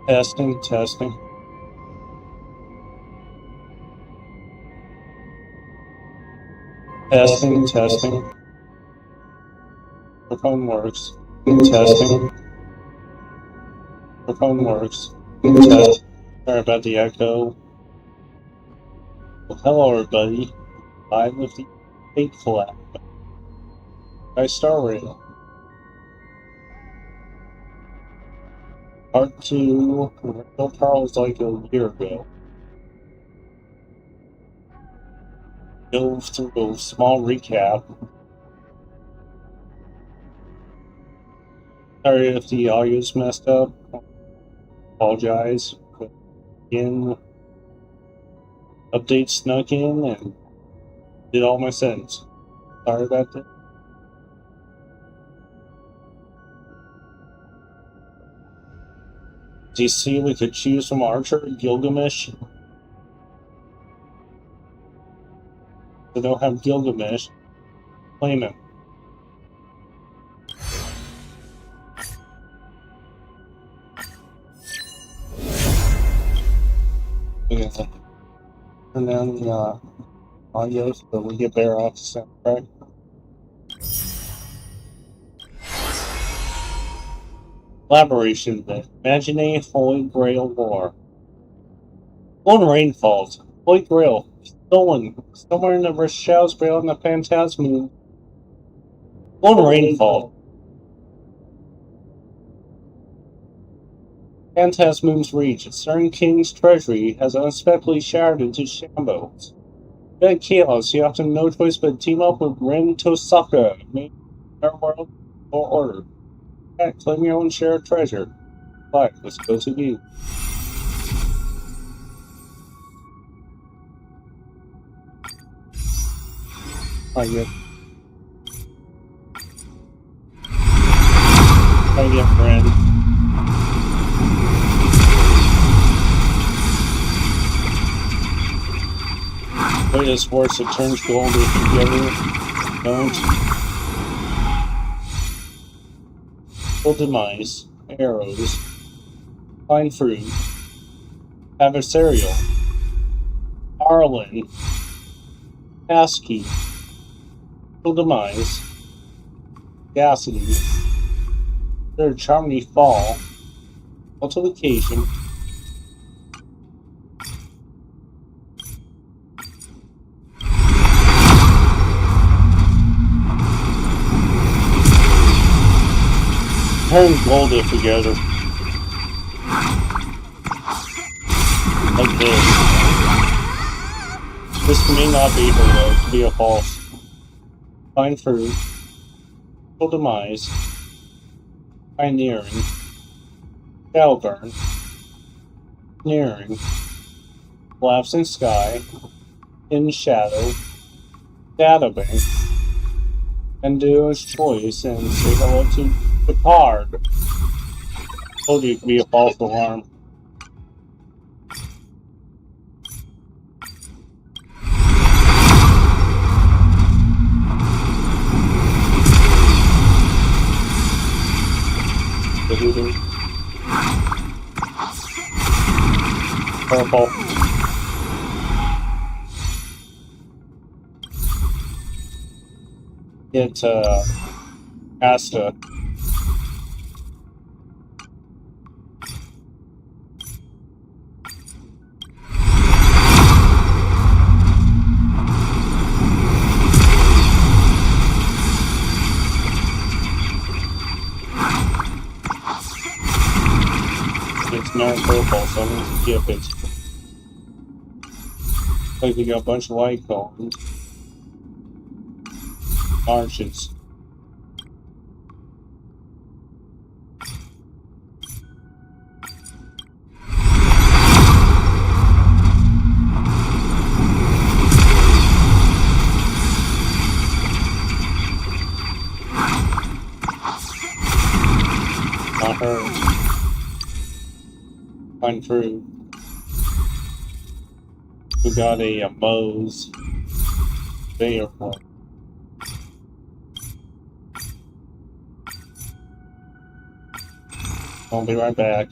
Testing, testing. Testing, testing. The phone works. Testing. The phone works. Test. Sorry about the echo. Well, hello everybody. Live with the Collab by Star Rail. Part 2. Real Charles like a year ago. Go through a small recap. Sorry if the audio's messed up. Apologize. But again, update snuck in and did all my settings. Sorry about that. Do you see we could choose from Archer and Gilgamesh? They don't have Gilgamesh. Claim him. Yeah. Turn down the audio so we get better off the soundtrack. Collaboration then. Imagining Holy Grail War. When rain falls, Holy Grail, stolen, somewhere in the Rochelle's Grail in the Phantasm. When rain falls. Phantasm's reach, Stern King's treasury has unexpectedly shattered into shambles. In chaos, you have no choice but team up with Ren Tosaka, make our world or order. Claim your own share of treasure. Right, let's go to you. Hi, yeah. Hi, yeah, friend. Play this horse, it turns gold if you ever don't. Full demise, arrows, fine fruit, adversarial, Arlen, Passkey, full demise, Gassity, third Charmony Fall, multiplication, turn gold if together. Like this. This may not be her though, it could be a false. Fine fruit. Full demise. Pioneering. Shadowburn. Nearing. Collapsing sky. In shadow. Databank. And Duo's choice and say hello to Picard. Told you it could be a false alarm. Purple. It has to. It's not purple, so I'm going to skip it. Like we got a bunch of light cones. Marches. Not her. Fine fruit. We got a Moe's there for. I'll be right back.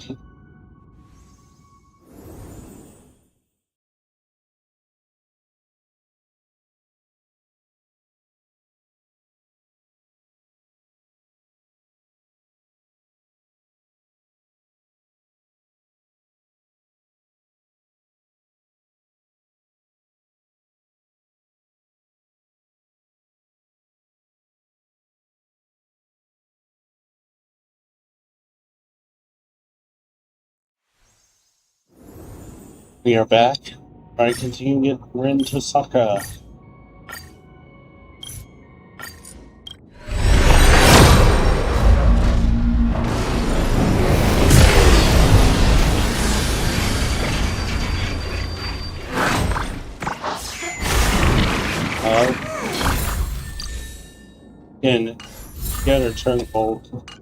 We are back. Alright, continue to get Rin Tosaka. And get her turn hold.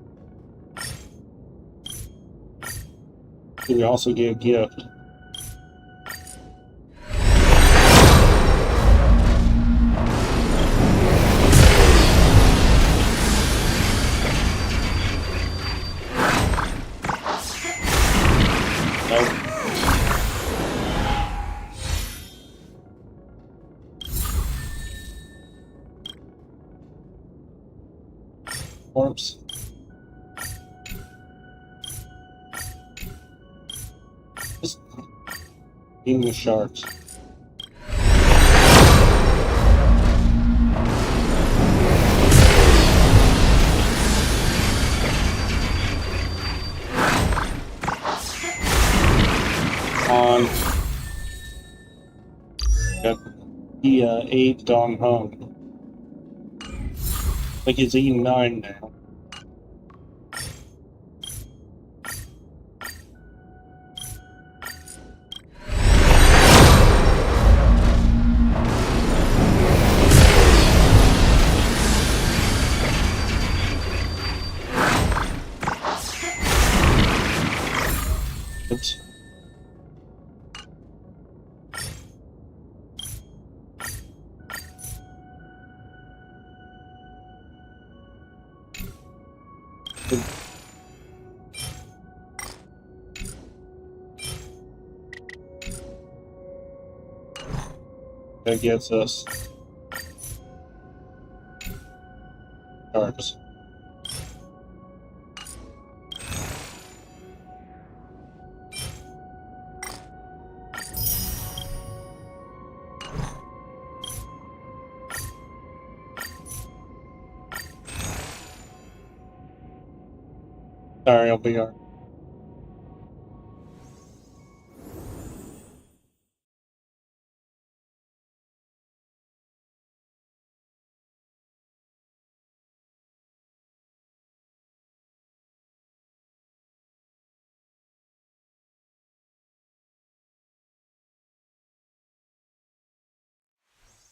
We also get a gift. Corpse. Just eating the sharks. On. Got the 8 Dong Hung. Like it's E9 now. It's that gets us sharks. Sorry, I'll be alright.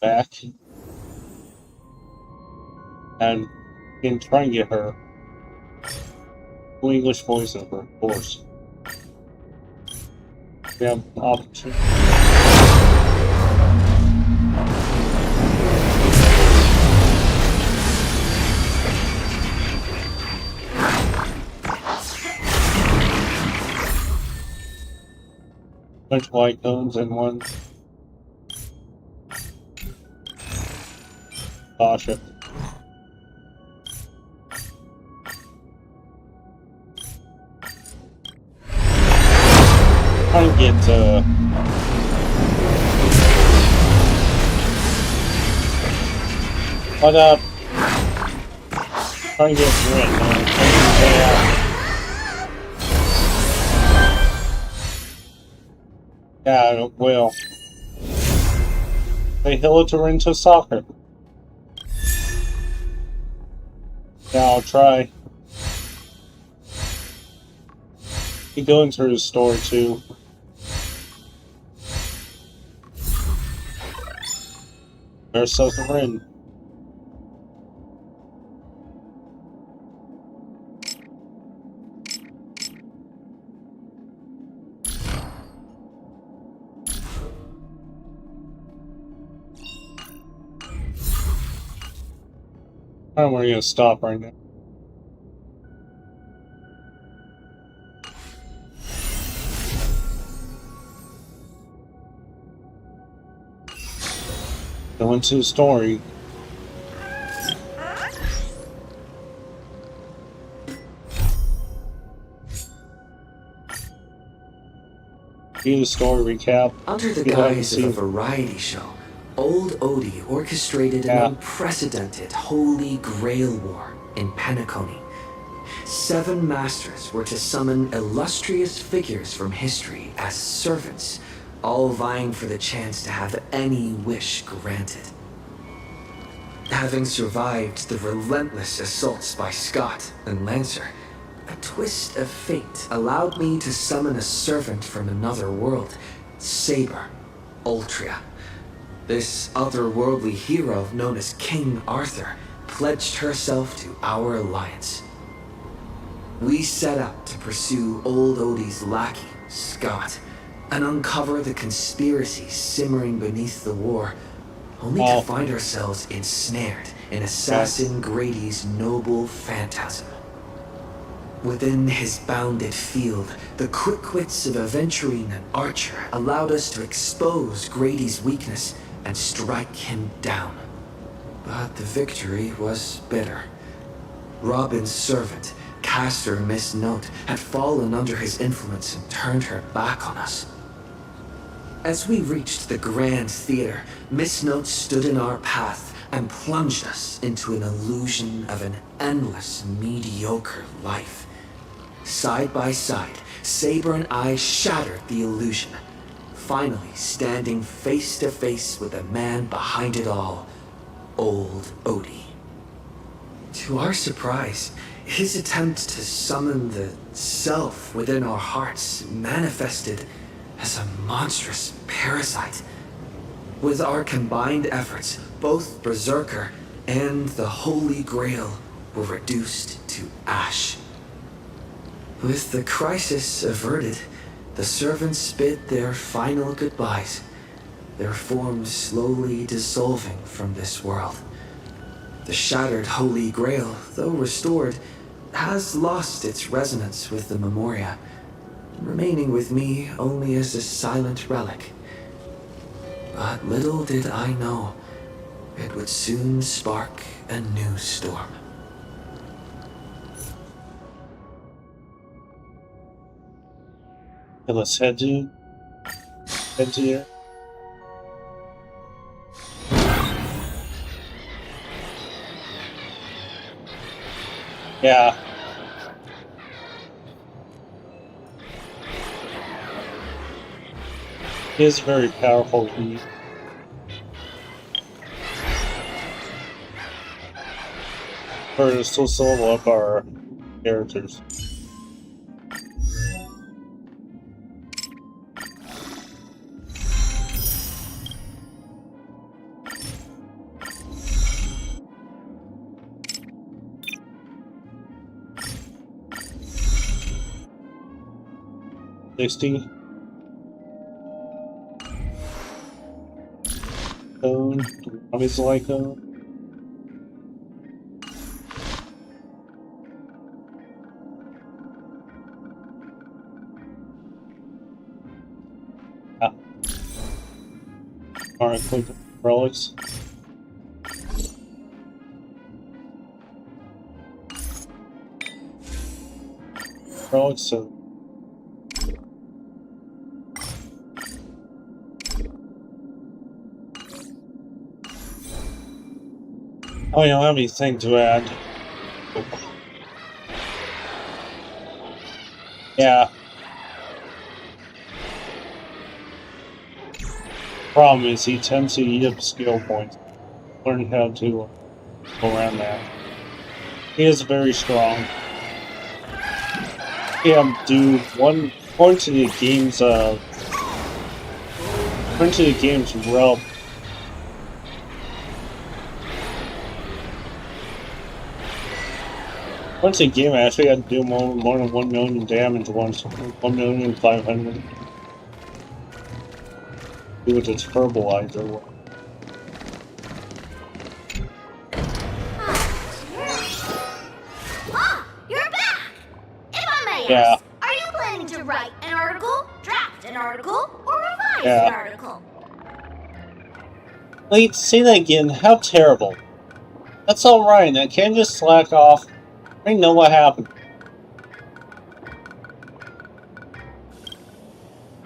Back and can try and get her English voiceover, of course. We have opportunity. Bunch of white cones and one Tasha. Trying to get what up? Trying to get Rin, yeah, well. Say hello to Rin to soccer. Yeah, I'll try. He going through his store too. There's Sosa Rin. I don't know where you're gonna stop right now. Go into the story. Do the story recap. Under the guise of a variety show, Old Odie orchestrated an unprecedented Holy Grail War in Penacony. 7 masters were to summon illustrious figures from history as servants, all vying for the chance to have any wish granted. Having survived the relentless assaults by Scott and Lancer, a twist of fate allowed me to summon a servant from another world, Saber, Ultria. This otherworldly hero known as King Arthur pledged herself to our alliance. We set out to pursue old Odie's lackey, Scott, and uncover the conspiracies simmering beneath the war, only to find ourselves ensnared in Assassin Grady's noble phantasm. Within his bounded field, the quick wits of Aventurine and Archer allowed us to expose Grady's weakness and strike him down. But the victory was bitter. Robin's servant, caster Miss Note, had fallen under his influence and turned her back on us. As we reached the Grand Theater, Miss Note stood in our path and plunged us into an illusion of an endless, mediocre life. Side by side, Saber and I shattered the illusion, finally standing face to face with the man behind it all, old Odie. To our surprise, his attempt to summon the self within our hearts manifested as a monstrous parasite. With our combined efforts, both Berserker and the Holy Grail were reduced to ash. With the crisis averted, the servants bid their final goodbyes, their forms slowly dissolving from this world. The shattered Holy Grail, though restored, has lost its resonance with the Memoria, remaining with me only as a silent relic. But little did I know, it would soon spark a new storm. Okay, let's head to here. Yeah. He is very powerful. We're still solo up our characters. Cone, obviously like cone. Alright, click relics. Relics, so. Oh, you don't have anything to add. Yeah. Problem is, he tends to eat up skill points. Learn how to go around that. He is very strong. Yeah, do one point to the game's realm. Once a game, I actually had to do more than 1 million damage once. 1,500,000. Do with its herbalizer. You're back! If I may ask, are you planning to write an article, draft an article, or revise an article? Wait, say that again. How terrible. That's alright, I can't just slack off. I know what happened.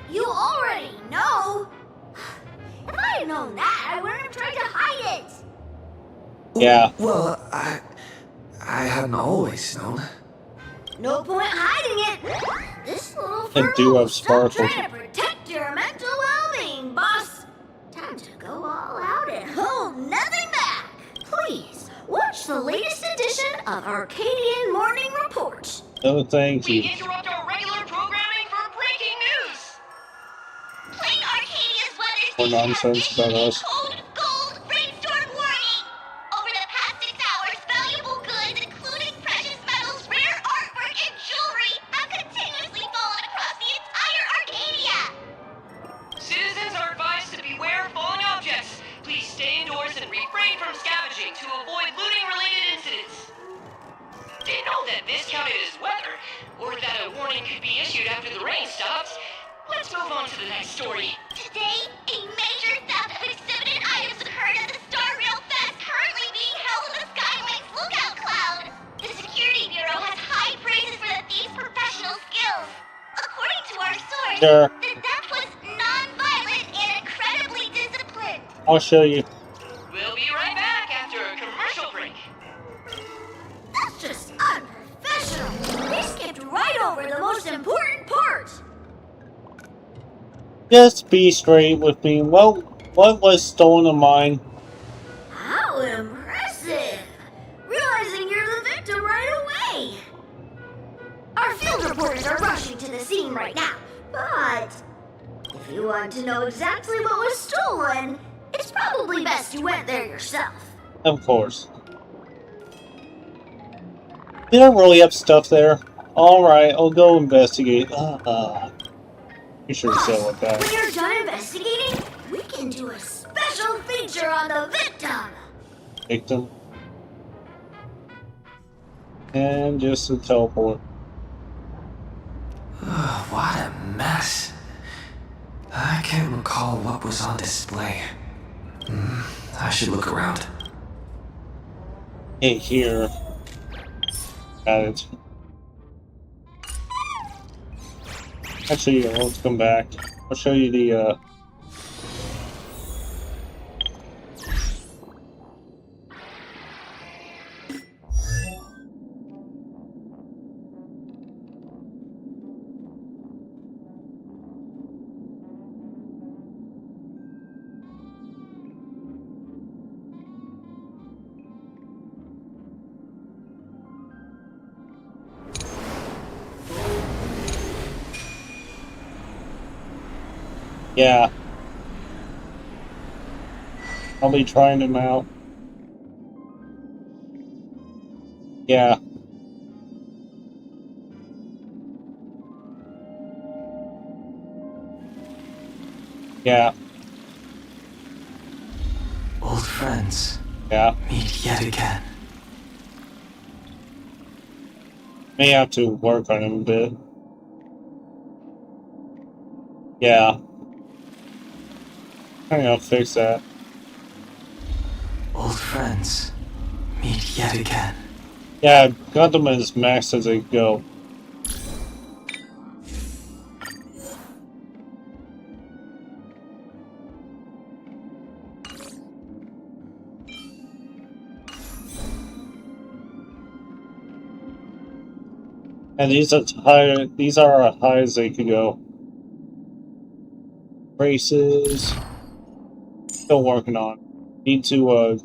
You already know? If I had known that, I wouldn't have tried to hide it. Yeah. Well, I hadn't always known. No point hiding it. This little And fur do will have stop sparkles. trying to protect your mental well watch the latest edition of Arcadian Morning Report. No, thank We you. interrupt our regular programming for breaking news. Playing Arcadia's weather More station has nonsense about issued a us. code gold rainstorm warning. Over the past 6 hours, valuable goods, including precious metals, rare artwork, and jewelry, have continuously fallen across the entire Arcadia. Citizens are advised to beware of falling objects. Please stay indoors and refrain from scavenging to avoid looting-related incidents. Didn't know that this counted as weather, or that a warning could be issued after the rain stops. Let's move on to the next story. Today, a major theft of exhibited items occurred at the Star Rail Fest currently being held in the Skywings lookout cloud. The Security Bureau has high praises for the thieves' professional skills. According to our source, Sure. the theft was non-violent and incredibly disciplined. I'll show you. We'll be right back after a commercial break. That's just unprofessional. They skipped right over the most important part. Just be straight with me. What was stolen of mine? How impressive! Realizing you're the victim right away. Our field reporters are rushing to the scene right now, but if you want to know exactly what was stolen, it's probably best you went there yourself. Of course. They don't really have stuff there. Alright, I'll go investigate. You should say with that. When you're done investigating, we can do a special feature on the victim. Victim. And just a teleport. What a mess. I can't recall what was on display. I should look around. Hey, here. Got it. Actually, let's come back. I'll show you the, yeah. I'll be trying them out. Yeah. Yeah. Old friends, Yeah. meet yet again. May have to work on him a bit. Yeah. I think I'll fix that. Old friends, meet yet again. Yeah, I've got them as max as they go. And these are high. These are as high as they could go. Races. Still working on. Need to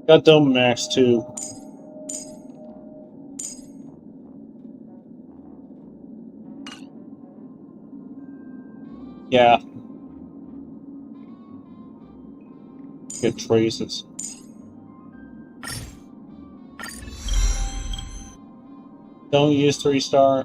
got them max too. Yeah. Get traces. Don't use 3-star.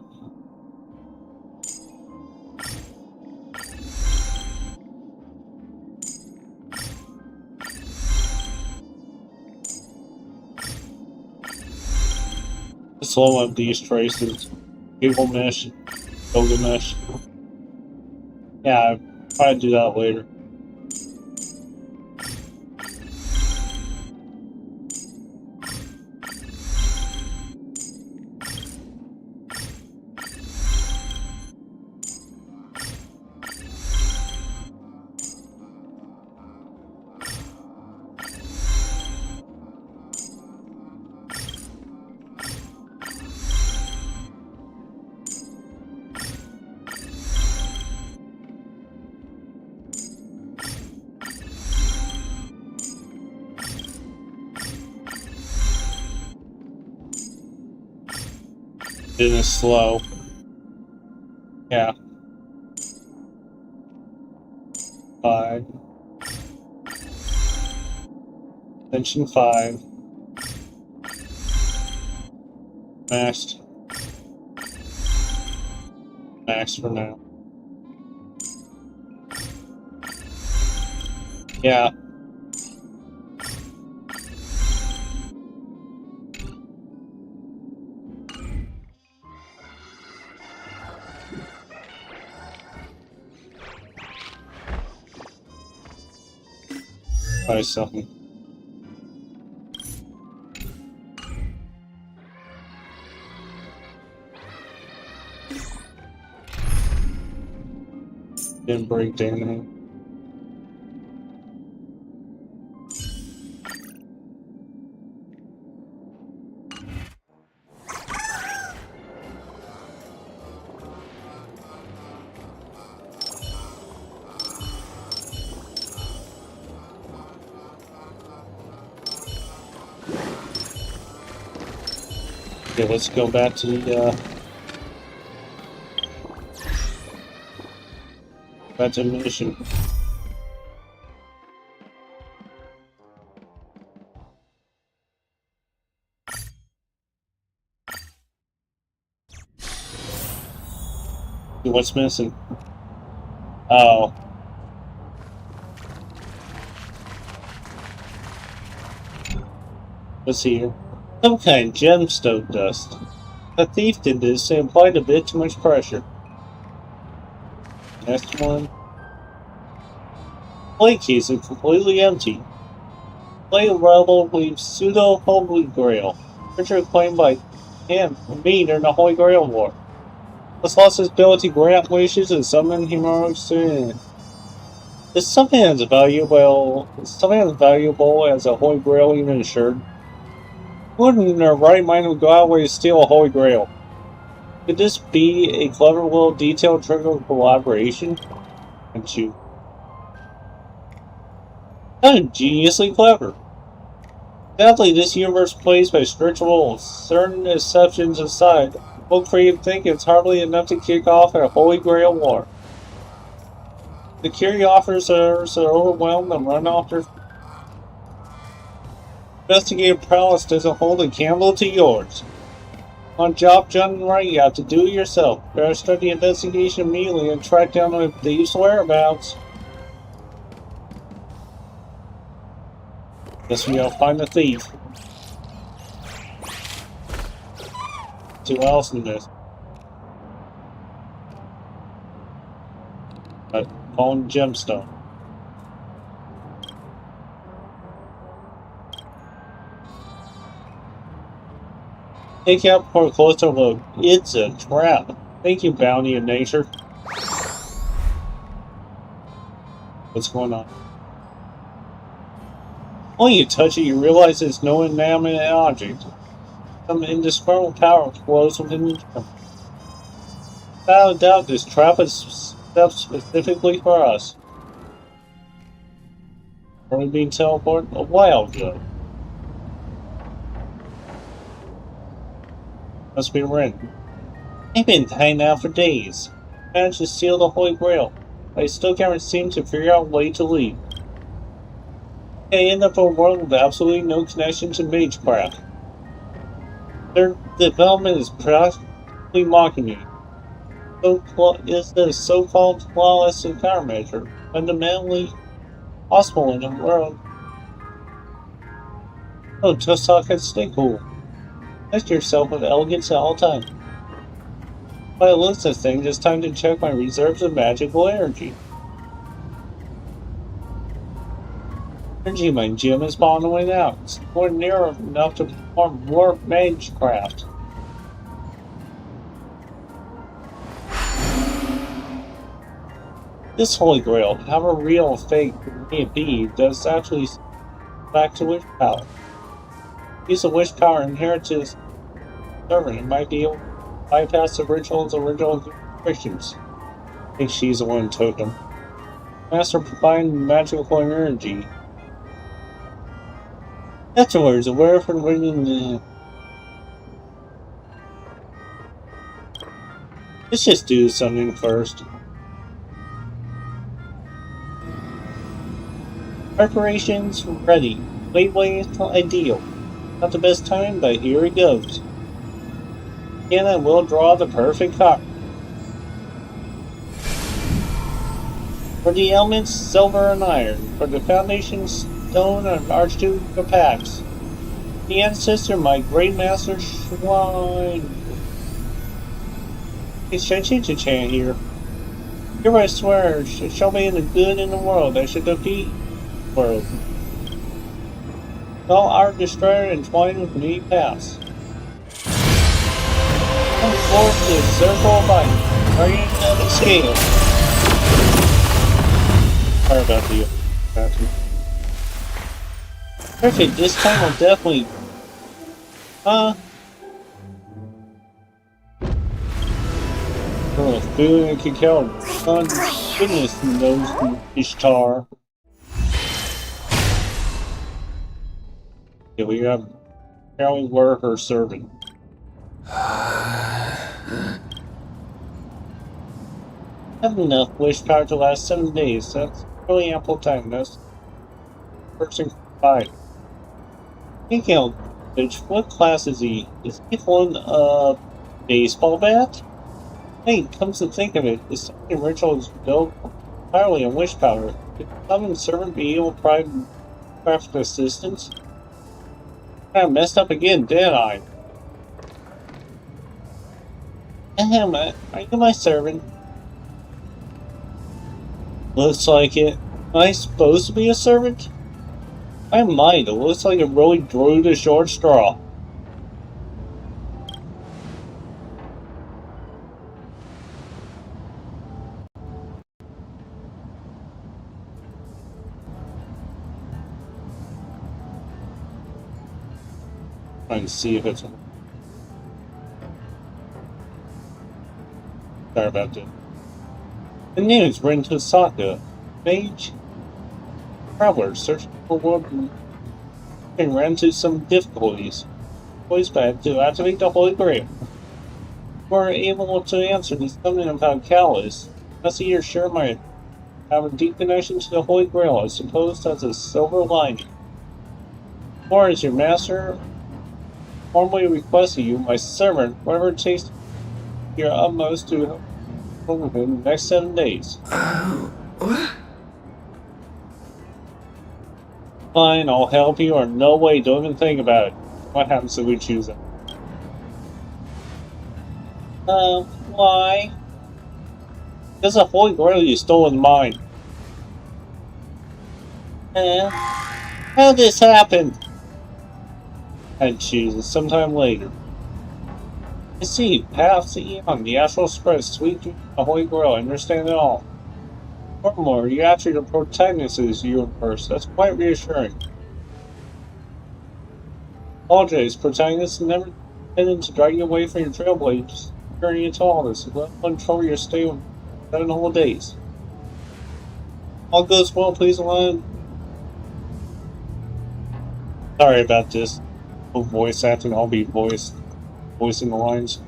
Slow up these traces. Google mesh. Google mesh. Yeah, I'll probably do that later. It is slow. Yeah. 5. Tension 5. Maxed. Maxed for now. Yeah. Try something. Didn't break down. Okay, let's go back to the mission. What's missing? Oh. Let's see here. Some kind of gemstone dust. The thief did this and applied a bit too much pressure. Next one. Plate case is completely empty. Plate rebel believes pseudo Holy Grail. Creature claimed by him me during the Holy Grail War. Has lost his ability to grant wishes and summon heroic sin. Is something as valuable as a Holy Grail even assured? Who in their right mind would go out way to steal a Holy Grail? Could this be a clever little detailed trick of collaboration? And shoot. Geniusly clever. Sadly, this universe plays by strict rules. Certain exceptions aside, full creative thinking is hardly enough to kick off a Holy Grail war. The curiositors are overwhelmed and run off their investigative prowess doesn't hold a candle to yours. On job done right, you have to do it yourself. Better start the investigation immediately and track down the thief's whereabouts. Guess we gotta find the thief. See what else in this. Fallen gemstone. Take out for a closer look. It's a trap. Thank you, bounty of nature. What's going on? When you touch it, you realize it's no inanimate object. Some indescribable power flows within the trap. Without a doubt, this trap is set specifically for us. Are we being teleported? A while ago. Must be Ren. I've been hanging out for days. Managed to steal the Holy Grail, but I still can't seem to figure out a way to leave. I end up in a world with absolutely no connection to magecraft. Their development is practically mocking me. Is the so-called flawless countermeasure fundamentally possible in a world? Oh, just talk and stay cool. Test yourself with elegance at all times. By the looks of things, it's time to check my reserves of magical energy. Energy in my gym is bottoming out. It's more near enough to perform more magecraft. This Holy Grail, however real or fake it may be, does actually back to wish power. Use of wish power inherited servant. It might be able to bypass the ritual's original Christians. I think she's the one who took them. Master providing magical energy. Afterwards, aware from reading the Let's just do something first. Preparations ready. Way's ideal. Not the best time, but here it goes. And I will draw the perfect card. For the elements, silver and iron. For the foundation, stone and archduke packs. The ancestor, my great master Shrine. Hey, should I change the chant here? Here I swear, show me the good in the world. I should defeat the world. All our destroyer entwined with me pass. Come forth to the circle of life. Guardian of the scale. Sorry about the perfect, this time I'll definitely feeling I can count on goodness knows Ishtar. Yeah, we have apparently were her servant. I have enough wish power to last 7 days. That's really ample time. That's person fine. Thinking out, bitch, what class is he? Is he holding a baseball bat? Hey, comes to think of it, the second ritual is built entirely on wish power. Could some servant be able to provide craft assistance? I messed up again, didn't I? Ahem, are you my servant? Looks like it. Am I supposed to be a servant? I might. It looks like it really drew the short straw. Trying to see if it's... Sorry about that. The name is Ren Tosaka, mage traveler searching for world and ran into some difficulties. Always bad to activate the Holy Grail. We're able to answer the something about Callus. I see you're sure might have a deep connection to the Holy Grail. I suppose that's a silver lining. Or as your master formally requested you, my servant, whatever it takes, your utmost to help within the next 7 days. What? Fine, I'll help you, or no way, don't even think about it. What happens if we choose it? Why? Because the Holy Grail you stole is mine. How'd this happen? I'd choose it sometime later. I see, paths on the astral express, sweet dream, the Holy Grail, I understand it all. Furthermore, you actually the protagonist of this universe. That's quite reassuring. Apologize, protagonist never intended to drag you away from your trailblades journey into all this. Let control your stay with 7 whole days. All goes well, please allow. Sorry about this. Voice acting, I'll be voicing the lines.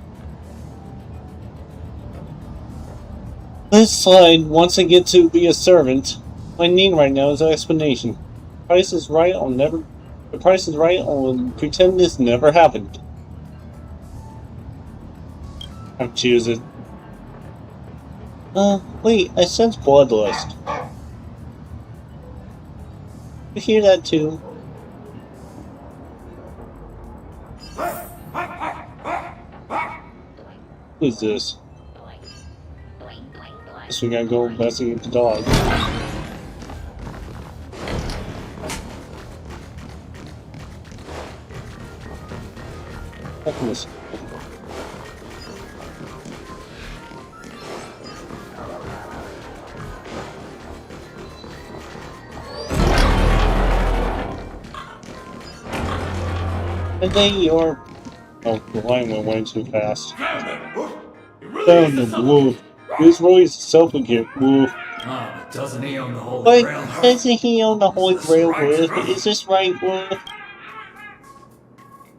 This slide, once I get to be a servant, my need right now is an explanation. The price is right, I'll pretend this never happened. I'll choose it. Wait, I sense bloodlust. You hear that too? Who's this? Guess we gotta go investigate the dog. Fuck this. And then you're... Oh, the line went way too fast. Down the wolf. This really is self-again, wolf. Doesn't he own the Holy Grail? But doesn't he own the Holy Grail, wolf? Is this right, wolf?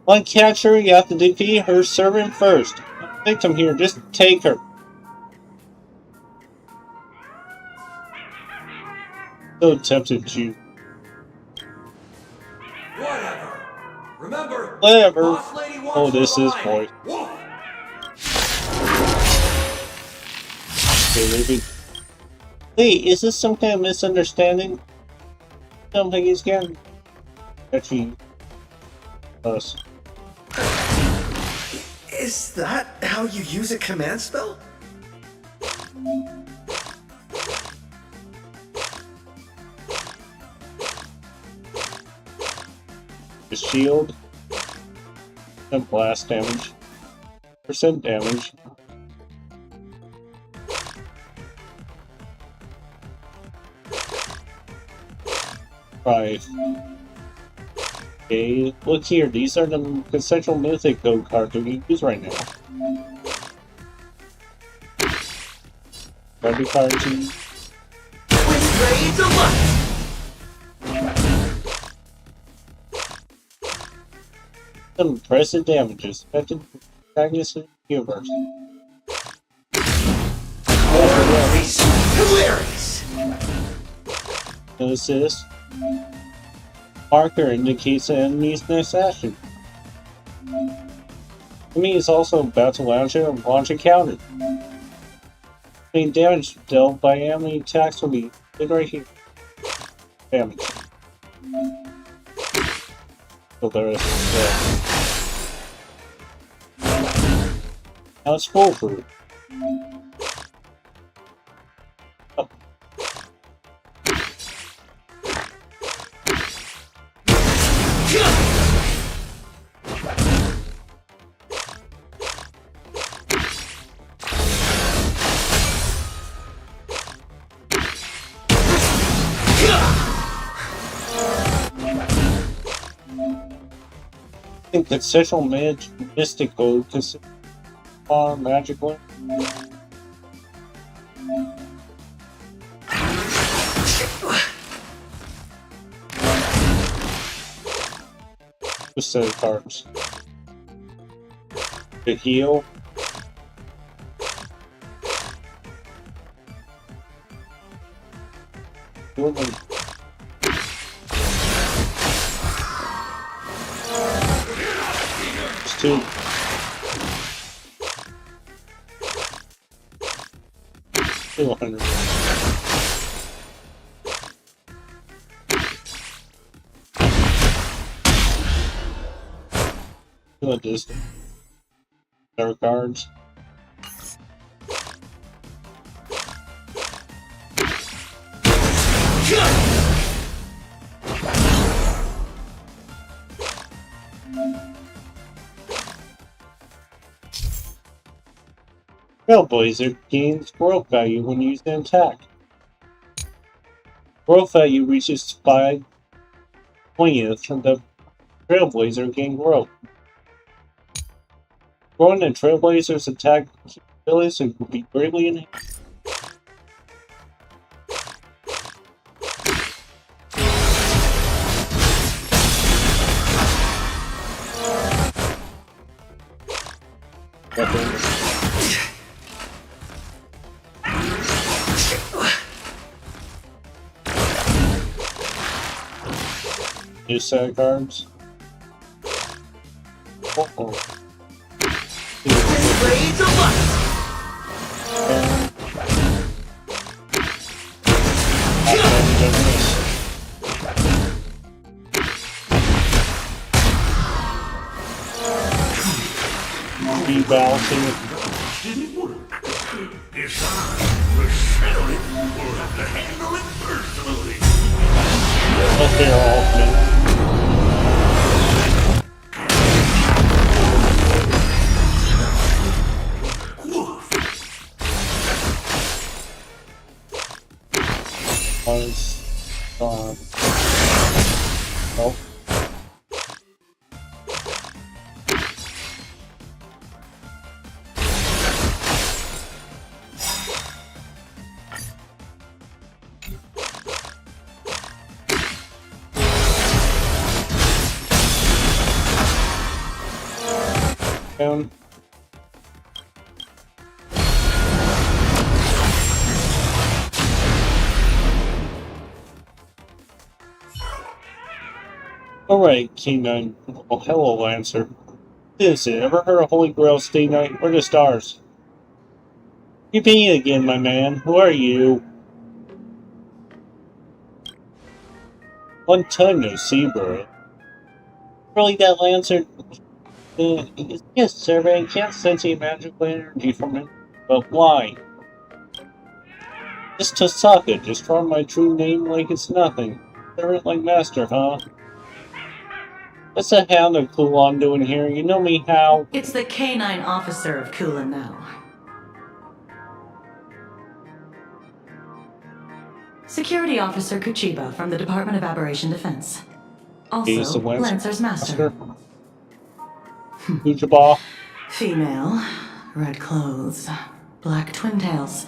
One catcher, you have to defeat her servant first. Victim here, just take her. So tempted to. Whatever. Remember, Whatever. boss lady wants Oh, this you is alive. boy. Woof. Okay, maybe. Wait, is this some kind of misunderstanding? I don't think he's getting. Actually, us. Is that how you use a command spell? The shield. And blast damage. Percent damage. Right. Okay, look here, these are the consensual mythic go cards that we use right now. Every card to With raids of luck! some impressive damages. Affected protagonists in the universe. Hilarious! Notice this. Marker indicates the enemy's next action. Enemy is also about to launch a counter. Main damage dealt by enemy attacks will be right here. Damage. So there is now it's foolproof. Oh. I think that sexual mystical consists magically. Just set of cards. The heal. Heal them. It's 2. $200. Distance. There are cards. Trailblazer gains growth value when used in attack. Growth value reaches 5/20th, and the Trailblazer gain growth. Growing in Trailblazer's attack abilities will be greatly enhanced. New set of cards. Uh-oh. Raids of luck! Rebalancing. Didn't work. Besides, the sheriff will have to handle it personally. Okay, all of me. Was oh. Down. Alright, K9. Oh, hello, Lancer. Is it? Ever heard of Holy Grail Stay Night? Where are the stars? You being again, my man. Who are you? One time no see, bro. Really, that Lancer? It's just survey. Can't sense any magical energy from it. But why? This Tosaka just called my true name like it's nothing. Servant like master, huh? What's that hound of Kulon doing here? You know me how? It's the canine officer of Kulan now. Security Officer Kuchiba from the Department of Aberration Defense. He's the Also, Lancer's master. Kuchiba. Female, red clothes, black twin tails.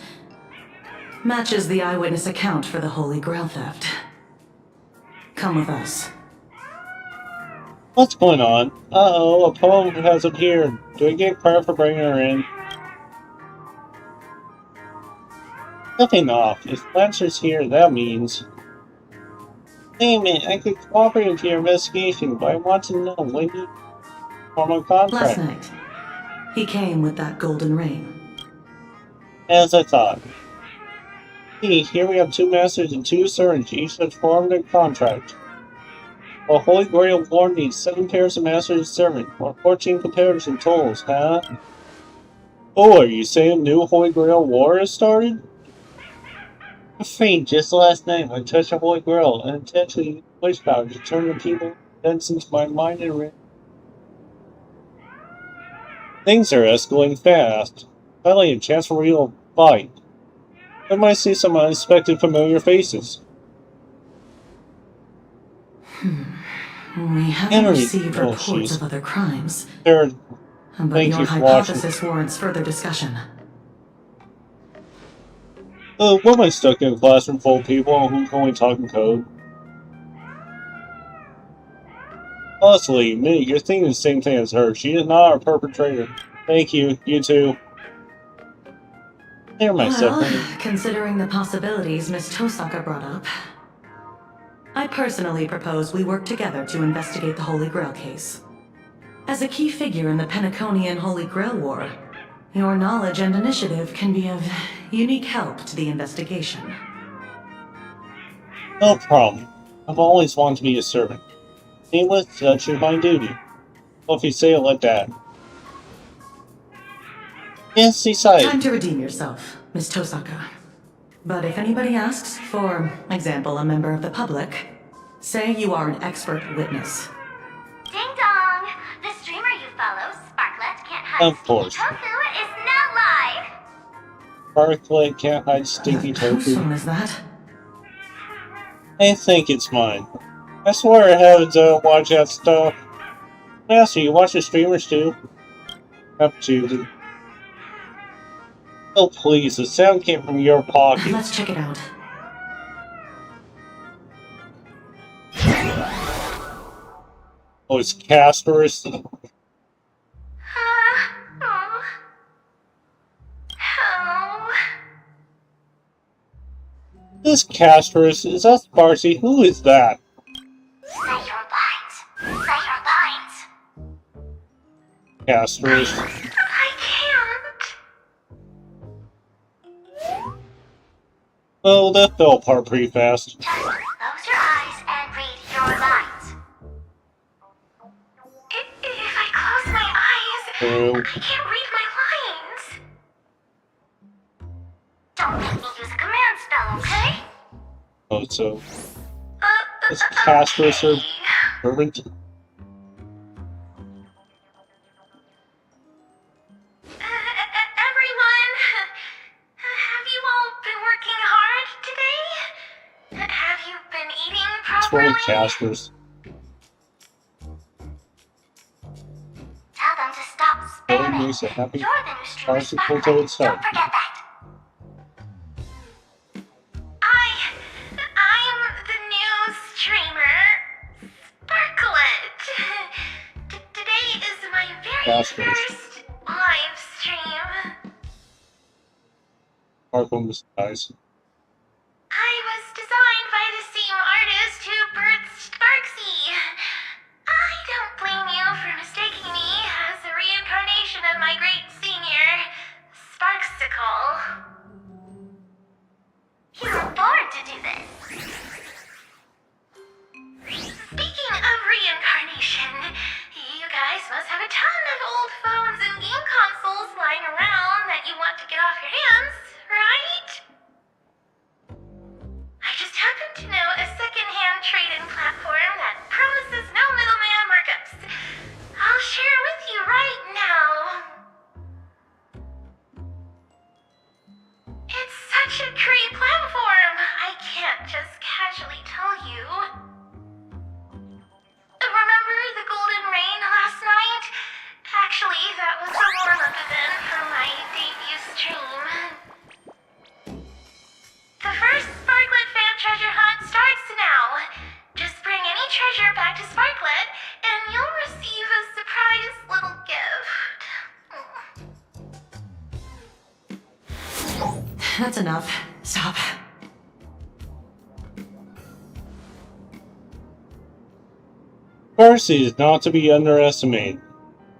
Matches the eyewitness account for the Holy Grail theft. Come with us. What's going on? Uh-oh, a poem has appeared. Do I get credit for bringing her in? Nothing off. If Lancer's here, that means... Hey man, I could cooperate with your investigation, but I want to know when you form a contract. Last night, he came with that golden ring. As I thought. See, here we have 2 masters and 2 servants, each have formed a contract. A Holy Grail War needs 7 pairs of master and servant, or 14 competitors in totals, huh? Oh, are you saying new Holy Grail War has started? I faint just last night when I touched a Holy Grail and intentionally used wish power to turn the people dense into my mind and ring. Things are escalating fast. Finally, a chance for a real fight. I might see some unexpected familiar faces. We haven't received reports of other crimes. But your hypothesis warrants further discussion. What am I stuck in a classroom full of people who can only talk in code? Honestly, me, you're thinking the same thing as her. She is not our perpetrator. Thank you. You too. Clear myself. Considering the possibilities Miss Tosaka brought up, I personally propose we work together to investigate the Holy Grail case. As a key figure in the Penaconian Holy Grail War, your knowledge and initiative can be of unique help to the investigation. No problem. I've always wanted to be a servant. Nameless, such is my duty. Well, if you say it like that. Yes, decide. Time to redeem yourself, Miss Tosaka. But if anybody asks, for example, a member of the public, say you are an expert witness. Ding dong! The streamer you follow, Sparklet Can't Hide Of course. Tofu, is now live! Sparklet Can't Hide Stinky Whose Tofu. phone is that? I think it's mine. I swear I haven't watched that stuff. Master, you watch the streamers too? Have to. Oh please, the sound came from your pocket. Let's check it out. Oh, it's Casperus. This Casperus, is that Sparcy? Who is that? Say your lines. Say your lines. Casperus. I can't. Oh, that fell apart pretty fast. Just close your eyes and read your lines. If I close my eyes, True. I can't read my lines. Don't make me use a command spell, okay? Oh, so is Casperus her servant? Everyone, have you all been working hard today? Have you been eating It's properly? really Casperus. Tell them to stop Oh, spamming. Lisa, happy You're the new streamer Sparcy Full Sparklet. Toad Star. Don't forget that. I'm the new streamer, Sparklet. Today is my very first live stream. Sparkle in disguise. I was designed by the same artist who birthed Sparksy. that you want to get off your hands, right? I just happen to know a second-hand trading platform that promises no middleman markups. I'll share it with you right now. It's such a great platform, I can't just casually tell you. Remember the golden rain last night? Actually, that was a warm-up event for my debut stream. The first Sparklet fan treasure hunt starts now. Just bring any treasure back to Sparklet, and you'll receive a surprise little gift. That's enough. Stop. Percy is not to be underestimated.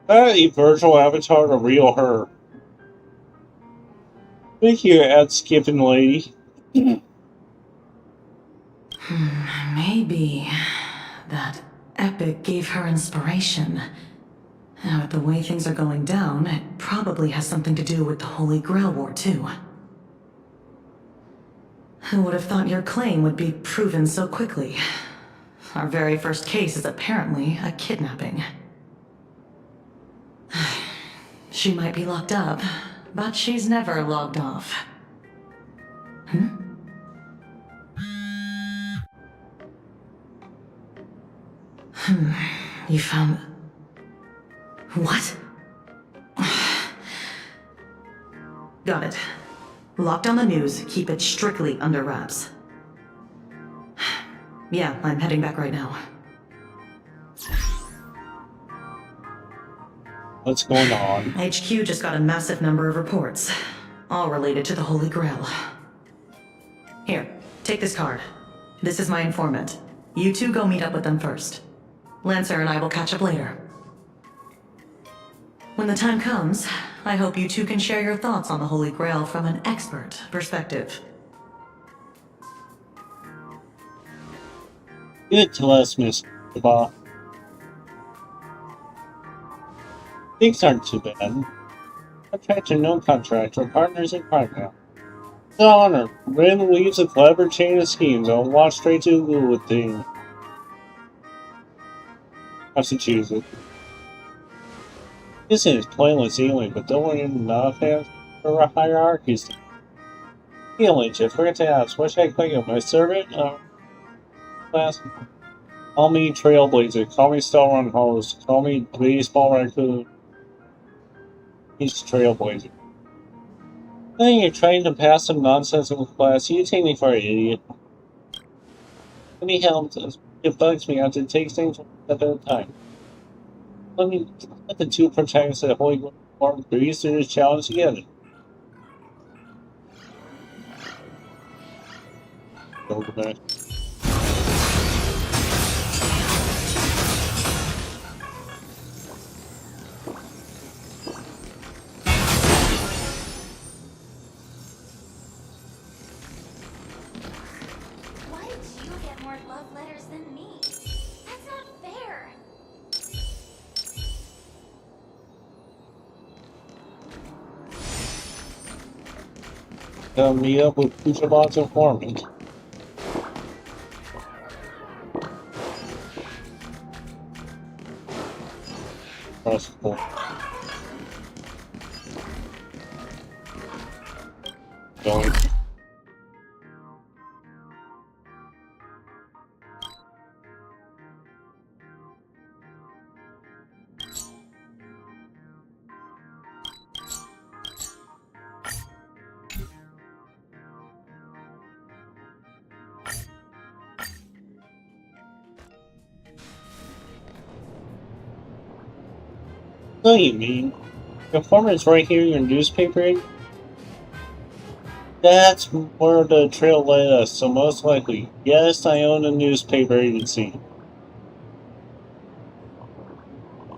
Not a virtual avatar of real her. Thank you, ad skipping lady. Maybe that epic gave her inspiration. Now, with the way things are going down, it probably has something to do with the Holy Grail War, too. Who would have thought your claim would be proven so quickly? Our very first case is apparently a kidnapping. She might be locked up, but she's never logged off. You found... What? Got it. Lock down the news, keep it strictly under wraps. Yeah, I'm heading back right now. What's going on? HQ just got a massive number of reports, all related to the Holy Grail. Here, take this card. This is my informant. You two go meet up with them first. Lancer and I will catch up later. When the time comes, I hope you two can share your thoughts on the Holy Grail from an expert perspective. Give it to us, Miss Bob. Things aren't too bad. Contract and no contract. We're partners in crime now. It's an honor. Rin leaves a clever chain of schemes. I'll walk straight to the good thing. Have to choose it. This is pointless anyway, but don't worry enough have for hierarchies. Healing, I forgot to ask, what should I click on? My servant? Class? Call me Trailblazer, call me Star-Run Host, call me Baseball Raccoon. He's Trailblazer. I think you're trying to pass some nonsense in class, you take me for an idiot. Anyhow, it bugs me, I have to take things one step at a time. Let the two protagonists of the Holy Grail form breeze through this challenge together. Go back. Why did you get more love letters than me? That's not fair. Meet up with Kuchabot's informant. Press 4. Going. No, you mean? Your informant's right here in your newspaper? That's where the trail led us, so most likely, yes, I own a newspaper agency.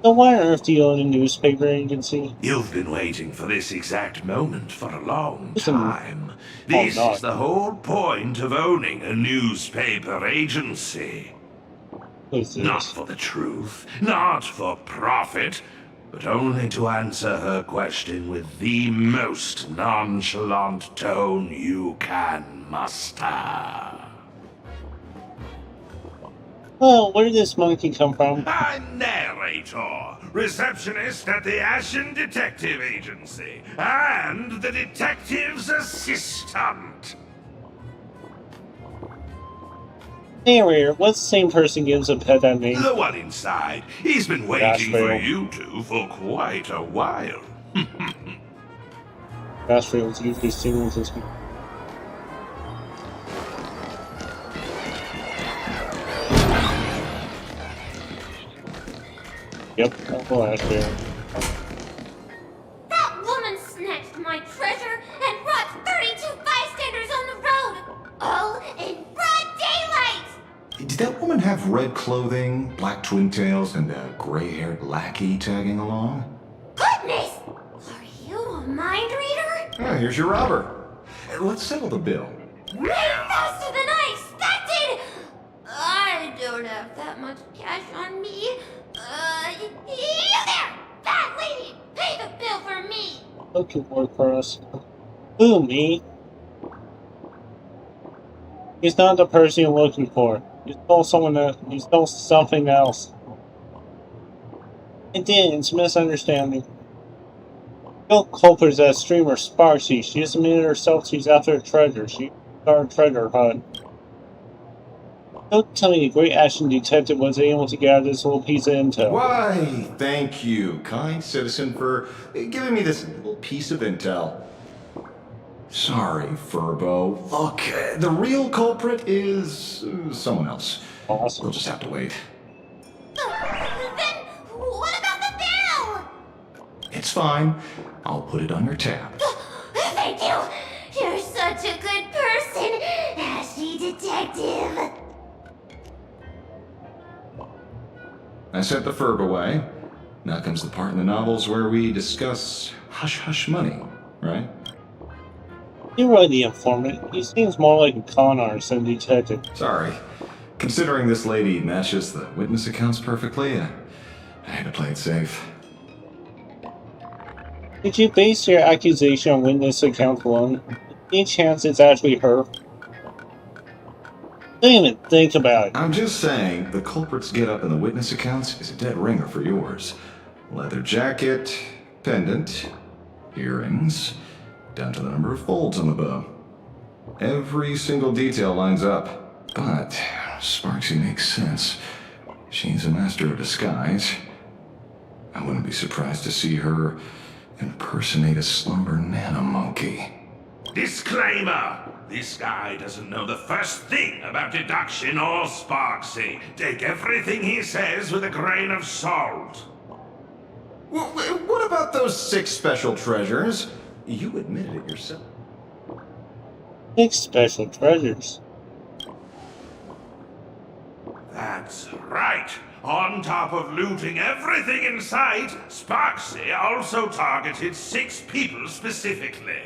So why on earth do you own a newspaper agency? You've been waiting for this exact moment for a long Listen. time. This no. is the whole point of owning a newspaper agency. Who's this? Not for the truth, not for profit, but only to answer her question with the most nonchalant tone you can muster. Oh, where did this monkey come from? I'm narrator, receptionist at the Ashen Detective Agency, and the detective's assistant. Narrator, what same person gives a pet that name? The one inside. He's been waiting for you two for quite a while. Rashrail is usually seen with this. Yep, Uncle Rashrail. That woman snatched my treasure and brought 32 bystanders on the road, all in broad daylight! Did that woman have red clothing, black twin tails, and a gray-haired lackey tagging along? Goodness! Are you a mind reader? Ah, here's your robber. Let's settle the bill. Way faster than I expected! I don't have that much cash on me. You there! Bad lady! Pay the bill for me! Looking work for us. Who, me? He's not the person you're looking for. You stole you stole something else. It did, it's a misunderstanding. Real culprit is that streamer Sparksy. She just admitted herself she's after a treasure. She started a treasure hunt. Don't tell me the great action detective was able to get this little piece of intel. Why, thank you, kind citizen, for giving me this little piece of intel. Sorry, Furbo. Look, the real culprit is someone else. Awesome. We'll just have to wait. Then what about the bill? It's fine. I'll put it on your tab. Thank you! You're such a good person, Ashy Detective! I sent the Furb away. Now comes the part in the novels where we discuss hush-hush money, right? You're really the informant. He seems more like a con artist than a detective. Sorry. Considering this lady matches the witness accounts perfectly, I had to play it safe. Did you base your accusation on witness accounts alone? Any chance it's actually her? Don't even think about it. I'm just saying, the culprit's get-up in the witness accounts is a dead ringer for yours. Leather jacket, pendant, earrings, down to the number of folds on the bow. Every single detail lines up. But Sparksy makes sense. She's a master of disguise. I wouldn't be surprised to see her impersonate a slumber nanomonkey. Disclaimer! This guy doesn't know the first thing about deduction or Sparksy. Take everything he says with a grain of salt. What about those 6 special treasures? You admitted it yourself. 6 special treasures. That's right. On top of looting everything in sight, Sparksy also targeted 6 people specifically.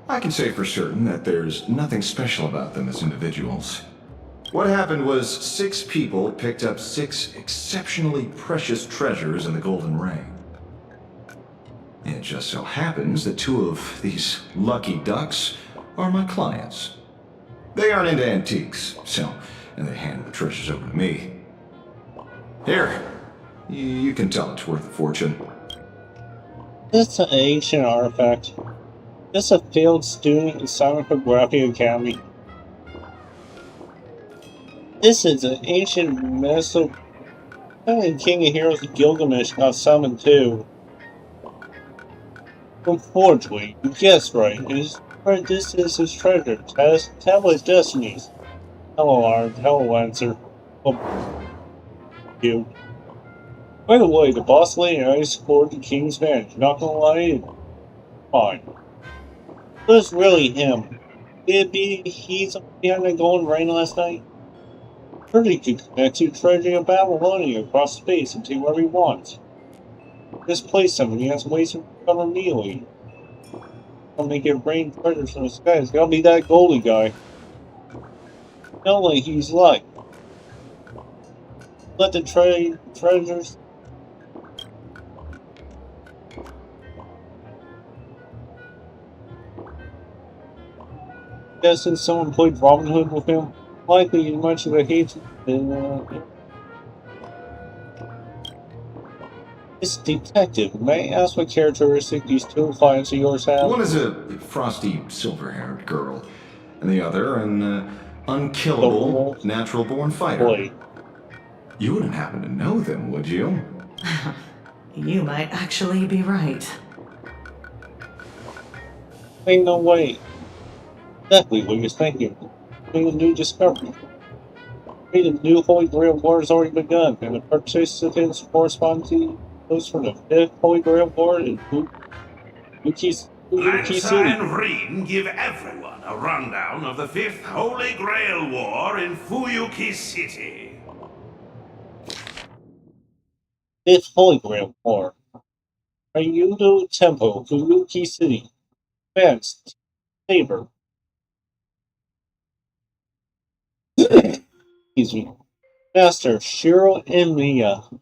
I can say for certain that there's nothing special about them as individuals. What happened was 6 people picked up 6 exceptionally precious treasures in the Golden Ring. It just so happens that 2 of these lucky ducks are my clients. They aren't into antiques, so they handed the treasures over to me. Here, you can tell it's worth a fortune. This is an ancient artifact. This is a failed student in Cybergraphic Academy. This is an ancient Meso King of Heroes Gilgamesh got summoned too. Unfortunately, you guessed right. This is his treasure. Tablet Destinies. Hello, Arm. Hello, Lancer. Oh, you. By the way, the boss lady and I scored the King's Manage. Not gonna lie, fine. But it's really him. Could it be he's behind the golden rain last night? Surely could connect to treasury of Babylonia across space and take wherever he wants. Displace him and he has ways to recover immediately. I'll make it rain treasures from the sky. It's gotta be that Goldie guy. Not like he's like. Let the treasures Guessing someone played Robin Hood with him. Likely much of a hate than this detective. May I ask what characteristic these two clients of yours have? One is a frosty, silver-haired girl, and the other an unkillable, natural-born fighter. Boy. You wouldn't happen to know them, would you? You might actually be right. Ain't no way. Exactly what you're thinking. Made a new discovery. The new Holy Grail War has already begun, and the participants correspond to those from the 5th Holy Grail War in Yuki Lancer City. and Reen give everyone a rundown of the 5th Holy Grail War in Fuyuki City. 5th Holy Grail War. Ryudo Temple, Fuyuki City. Advanced. Saber. Excuse me. Master Shiro Emiya.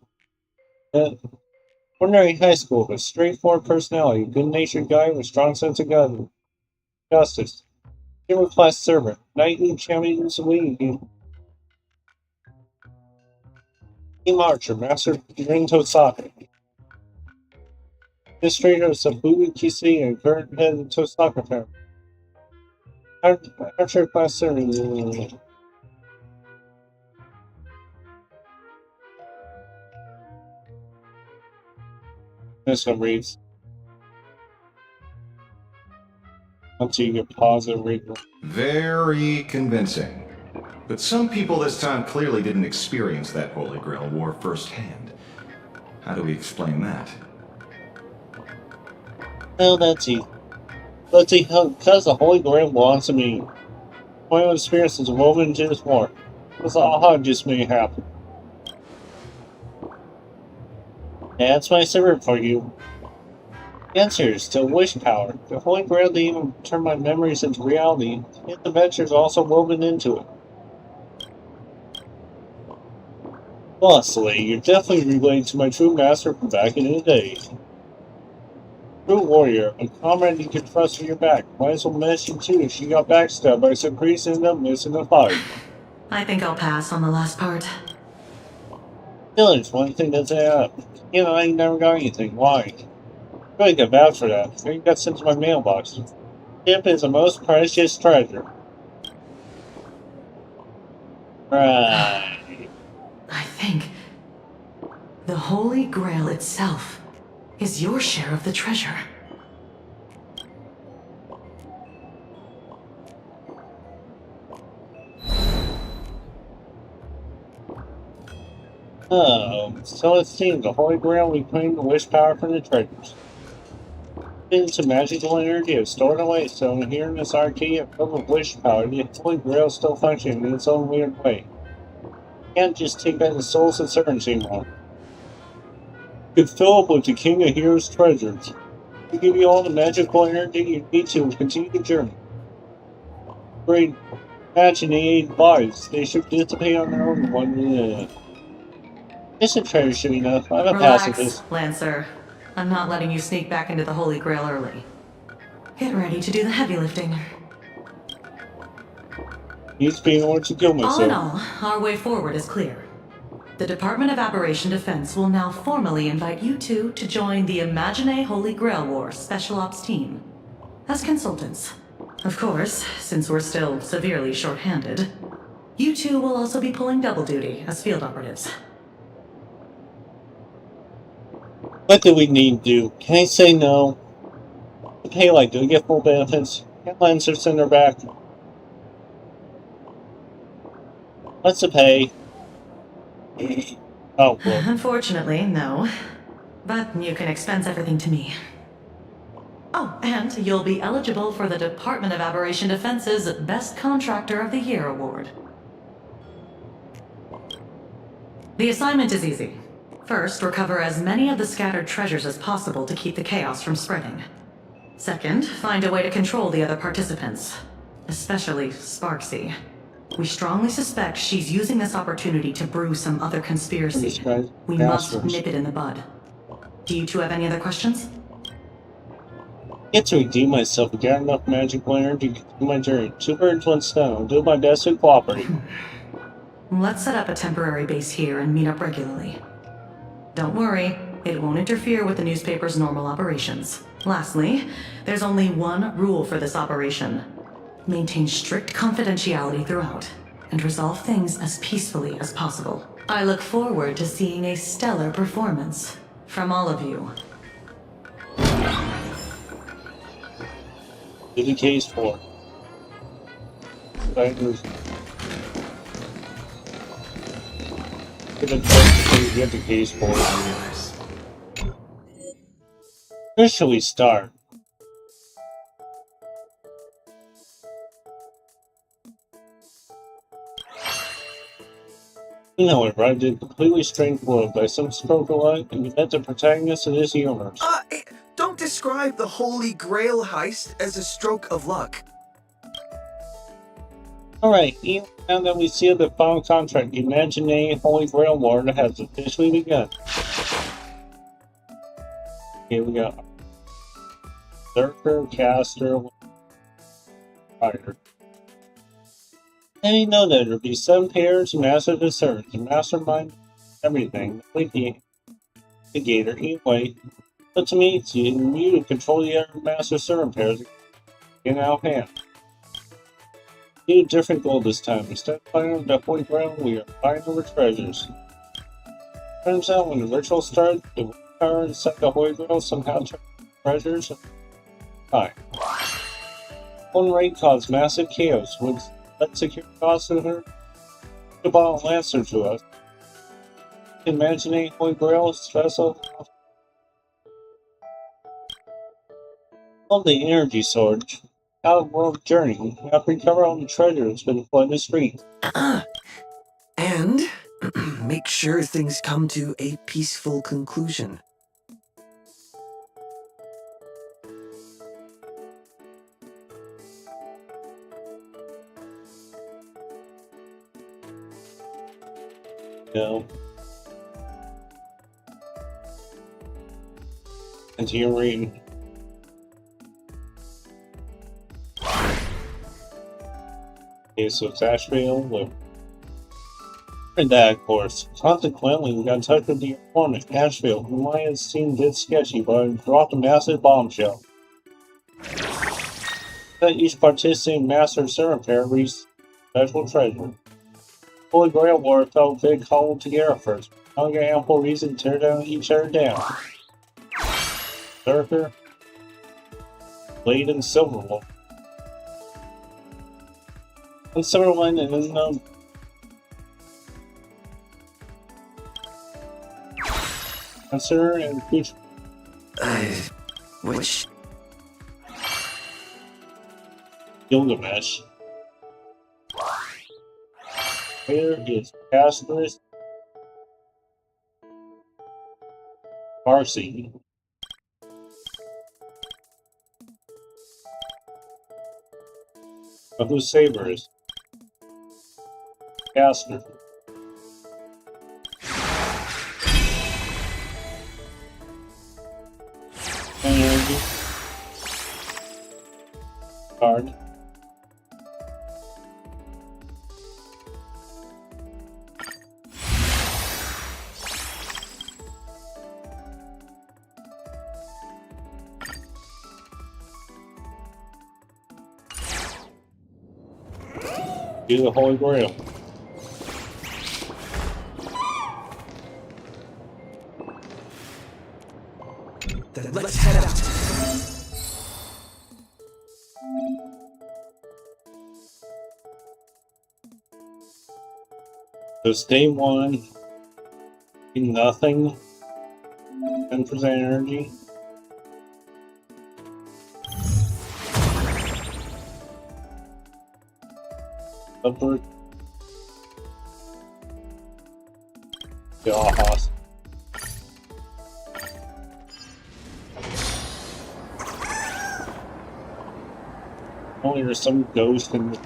Ordinary high school, but straightforward personality, good-natured guy with strong sense of justice. Hero class servant, knightly champions league. Team archer, master Rinto Saka. Administrator of Sabuki Kisi and current head of Tosaka family. Archer class servant. This one reads. Until you get pause and read. Very convincing. But some people this time clearly didn't experience that Holy Grail War firsthand. How do we explain that? Well, that's easy. Let's see, because the Holy Grail belongs to me. My own experience is woven into this war. This aha just may happen. That's my secret for you. The answer is still wish power. The Holy Grail didn't even turn my memories into reality. Its adventure is also woven into it. Honestly, you're definitely related to my true master from back in the day. True warrior, a comrade you can trust with your back. Might as well mention too if she got backstabbed by some priest and ended up missing the fight. I think I'll pass on the last part. Still, it's one thing that's up. You know, I ain't never got anything. Why? Really get bad for that. It got sent to my mailbox. Tip is the most precious treasure. Right. I think the Holy Grail itself is your share of the treasure. Oh, so it seems the Holy Grail reclaimed the wish power from the treasures. It's a magical energy is stored away, so here in this arcade filled with wish power, the Holy Grail is still functioning in its own weird way. You can't just take back the soul's uncertainty anymore. You could fill up with the King of Heroes treasures. To give you all the magical energy you need to continue the journey. Great imagine the 8 lives. They should dissipate on their own one minute. This treasure should be enough. I'm a pass at this. Lancer. I'm not letting you sneak back into the Holy Grail early. Get ready to do the heavy lifting. Needs to be in order to kill myself. All in all, our way forward is clear. The Department of Aberration Defense will now formally invite you two to join the Imagine Holy Grail War Special Ops team as consultants. Of course, since we're still severely short-handed, you two will also be pulling double duty as field operatives. What do we need to do? Can I say no? The pay like, do we get full benefits? Can Lancer send her back? What's the pay? Oh, well. Unfortunately, no. But you can expense everything to me. Oh, and you'll be eligible for the Department of Aberration Defense's Best Contractor of the Year award. The assignment is easy. First, recover as many of the scattered treasures as possible to keep the chaos from spreading. Second, find a way to control the other participants, especially Sparksy. We strongly suspect she's using this opportunity to brew some other conspiracy. We must nip it in the bud. Do you two have any other questions? Get to redeem myself and get enough magic energy to continue my journey. 2 birds, 1 stone. I'll do my best to cooperate. Let's set up a temporary base here and meet up regularly. Don't worry, it won't interfere with the newspaper's normal operations. Lastly, there's only one rule for this operation. Maintain strict confidentiality throughout, and resolve things as peacefully as possible. I look forward to seeing a stellar performance from all of you. Do the case for. Get the case for. Where shall we start? You know it, right? It's completely strange world by some stroke of luck, and you met the protagonist of this universe. Don't describe the Holy Grail heist as a stroke of luck. Alright, now that we sealed the final contract, the imaginary Holy Grail War has officially begun. Here we go. Berserker, Caster, Fighter. And you know that there'll be 7 pairs to master the search, and mastermind everything, like the gator, anyway. But to me, it's you to control the other master servant pairs in our hand. We need a different goal this time. Instead of fighting over the Holy Grail, we are fighting over treasures. Turns out when the ritual started, the power inside the Holy Grail somehow turned treasures and time. One raid caused massive chaos, which led secure costs in her to bottle Lancer to us. Imagining Holy Grail special on the energy surge. Out of world journey. We have to recover all the treasure that's been flooding the streets. And make sure things come to a peaceful conclusion. No. Continue reading. Okay, so it's Ashville. Look. And that, of course. Consequently, we got in touch with the informant, Ashville, who might have seemed a bit sketchy, but dropped a massive bombshell. That each participating master servant pair reached special treasure. Holy Grail War felt big huddled together first. Now got ample reason to tear down each other down. Berserker, Blade, and Silverwolf. And Silverwind and Answer and Future. Which? Gilgamesh. Here is Casperus Farsi. But who's Saber is? Casper. Energy. Card. Do the Holy Grail. Then let's head out. So day 1, nothing, 10% energy. Upward. Yahas. Only there's some ghost in the...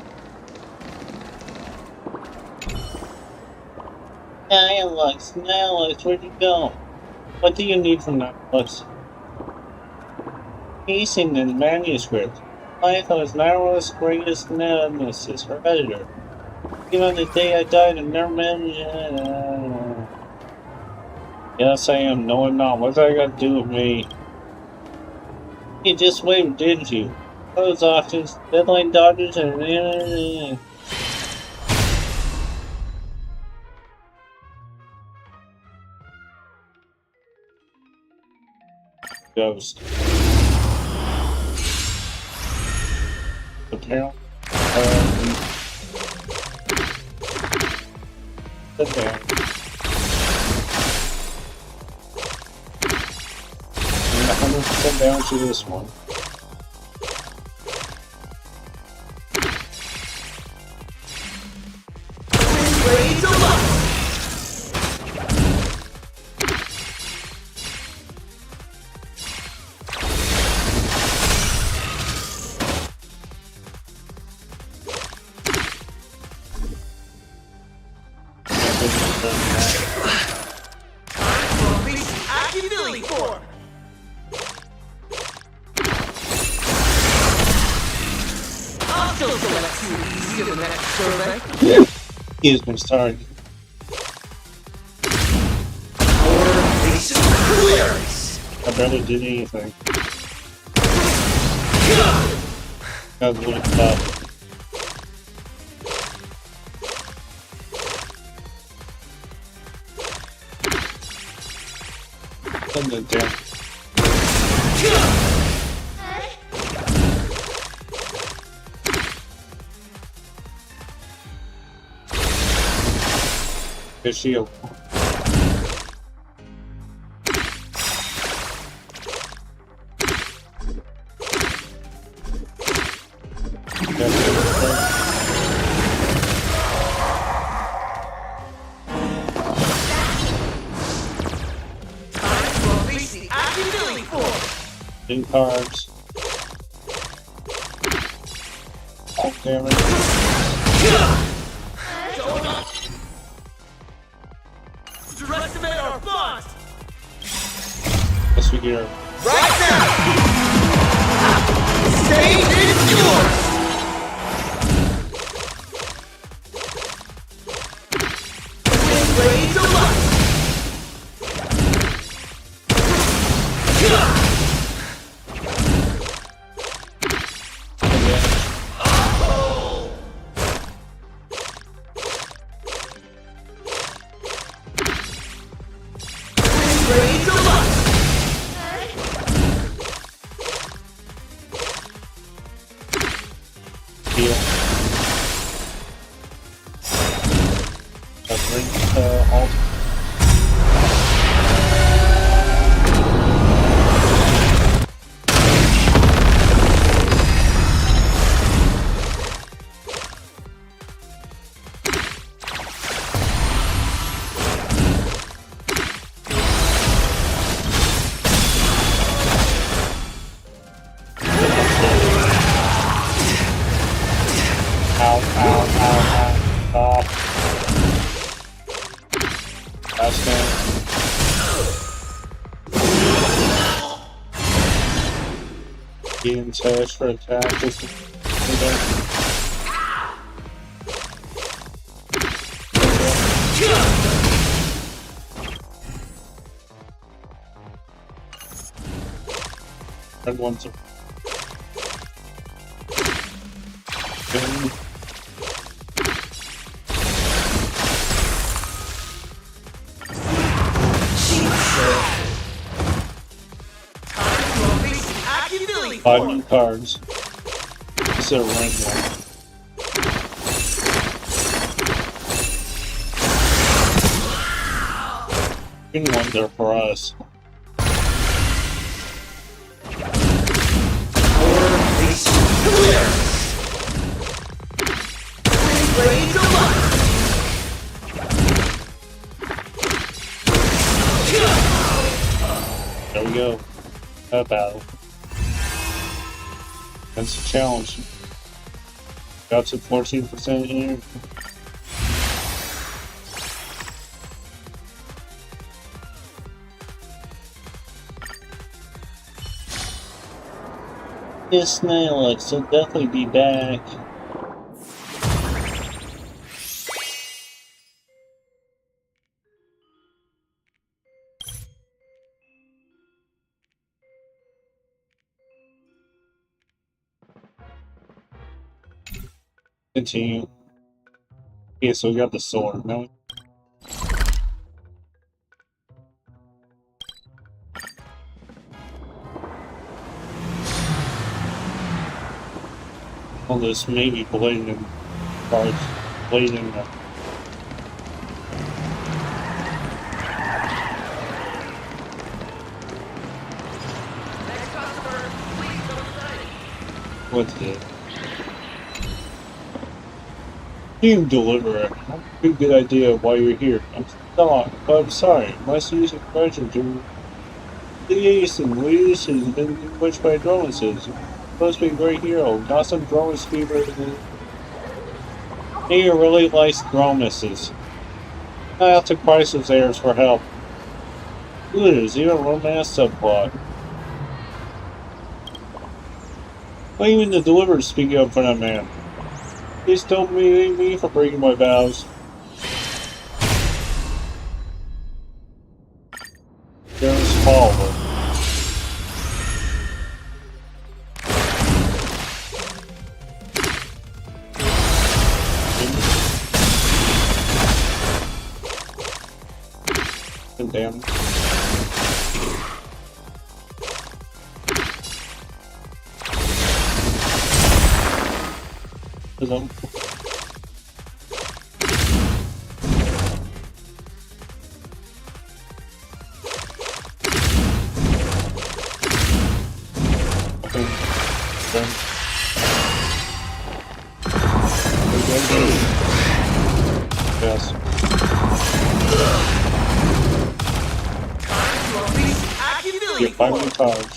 Nihilus, Nihilus, where'd you go? What do you need from Nihilus? Pacing the manuscript. Life was Marvel's greatest nemesis, her editor. Even on the day I died, I never mentioned. Yes, I am. No, I'm not. What's that got to do with me? You just waved, didn't you? Close options, deadline dodgers, and. Ghost. Apparently. Okay. I'm 100% down to this one. Excuse me, sorry. I barely did anything. I was really tough. Send it down. Good shield. New cards. Damage. Underestimate our boss! Yes, we do. Right now! Stage is yours! Blades of light! Getting touch for attack. Just red ones are. Five new cards. This is a rank one. Green ones are for us. There we go. That battle. That's a challenge. Got to 14% here. This snail will definitely be back. Continue. Yeah, so we got the sword. Now all this maybe blatant cards, blatant. Next customer, please don't sign. What's it? Team Deliverer. I have a pretty good idea of why you're here. I'm sorry. My solution question to the ace and Luis has been bewitched by drones. Supposed to be a great hero. Got some drones fever. He really likes drones. I have to crisis heirs for help. Ooh, there's even a romance subplot. Not even the Deliverer speaking up for that man. Please don't blame me for breaking my vows. There's follower. Damn. Hello. Yes. Get 5 new cards.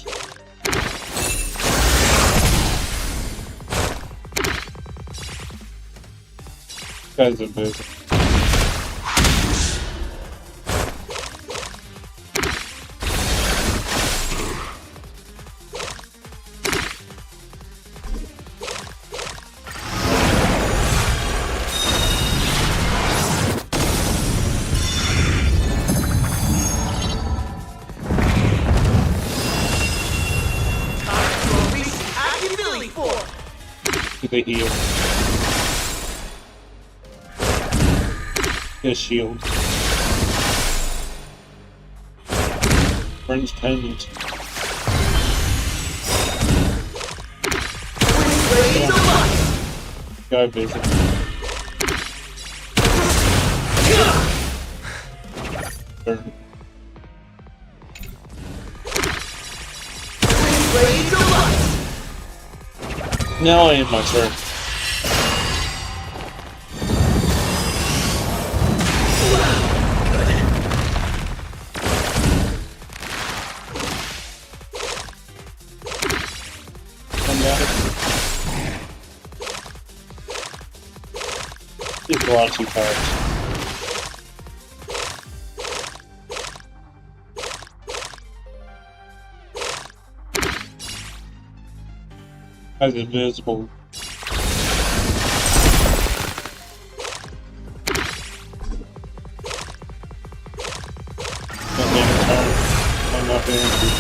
Guys are busy. They heal. His shield. Friend's pendant. Guy visit. Turn. Now I end my turn. Come down. Just draw 2 cards. As invisible. I'm not angry.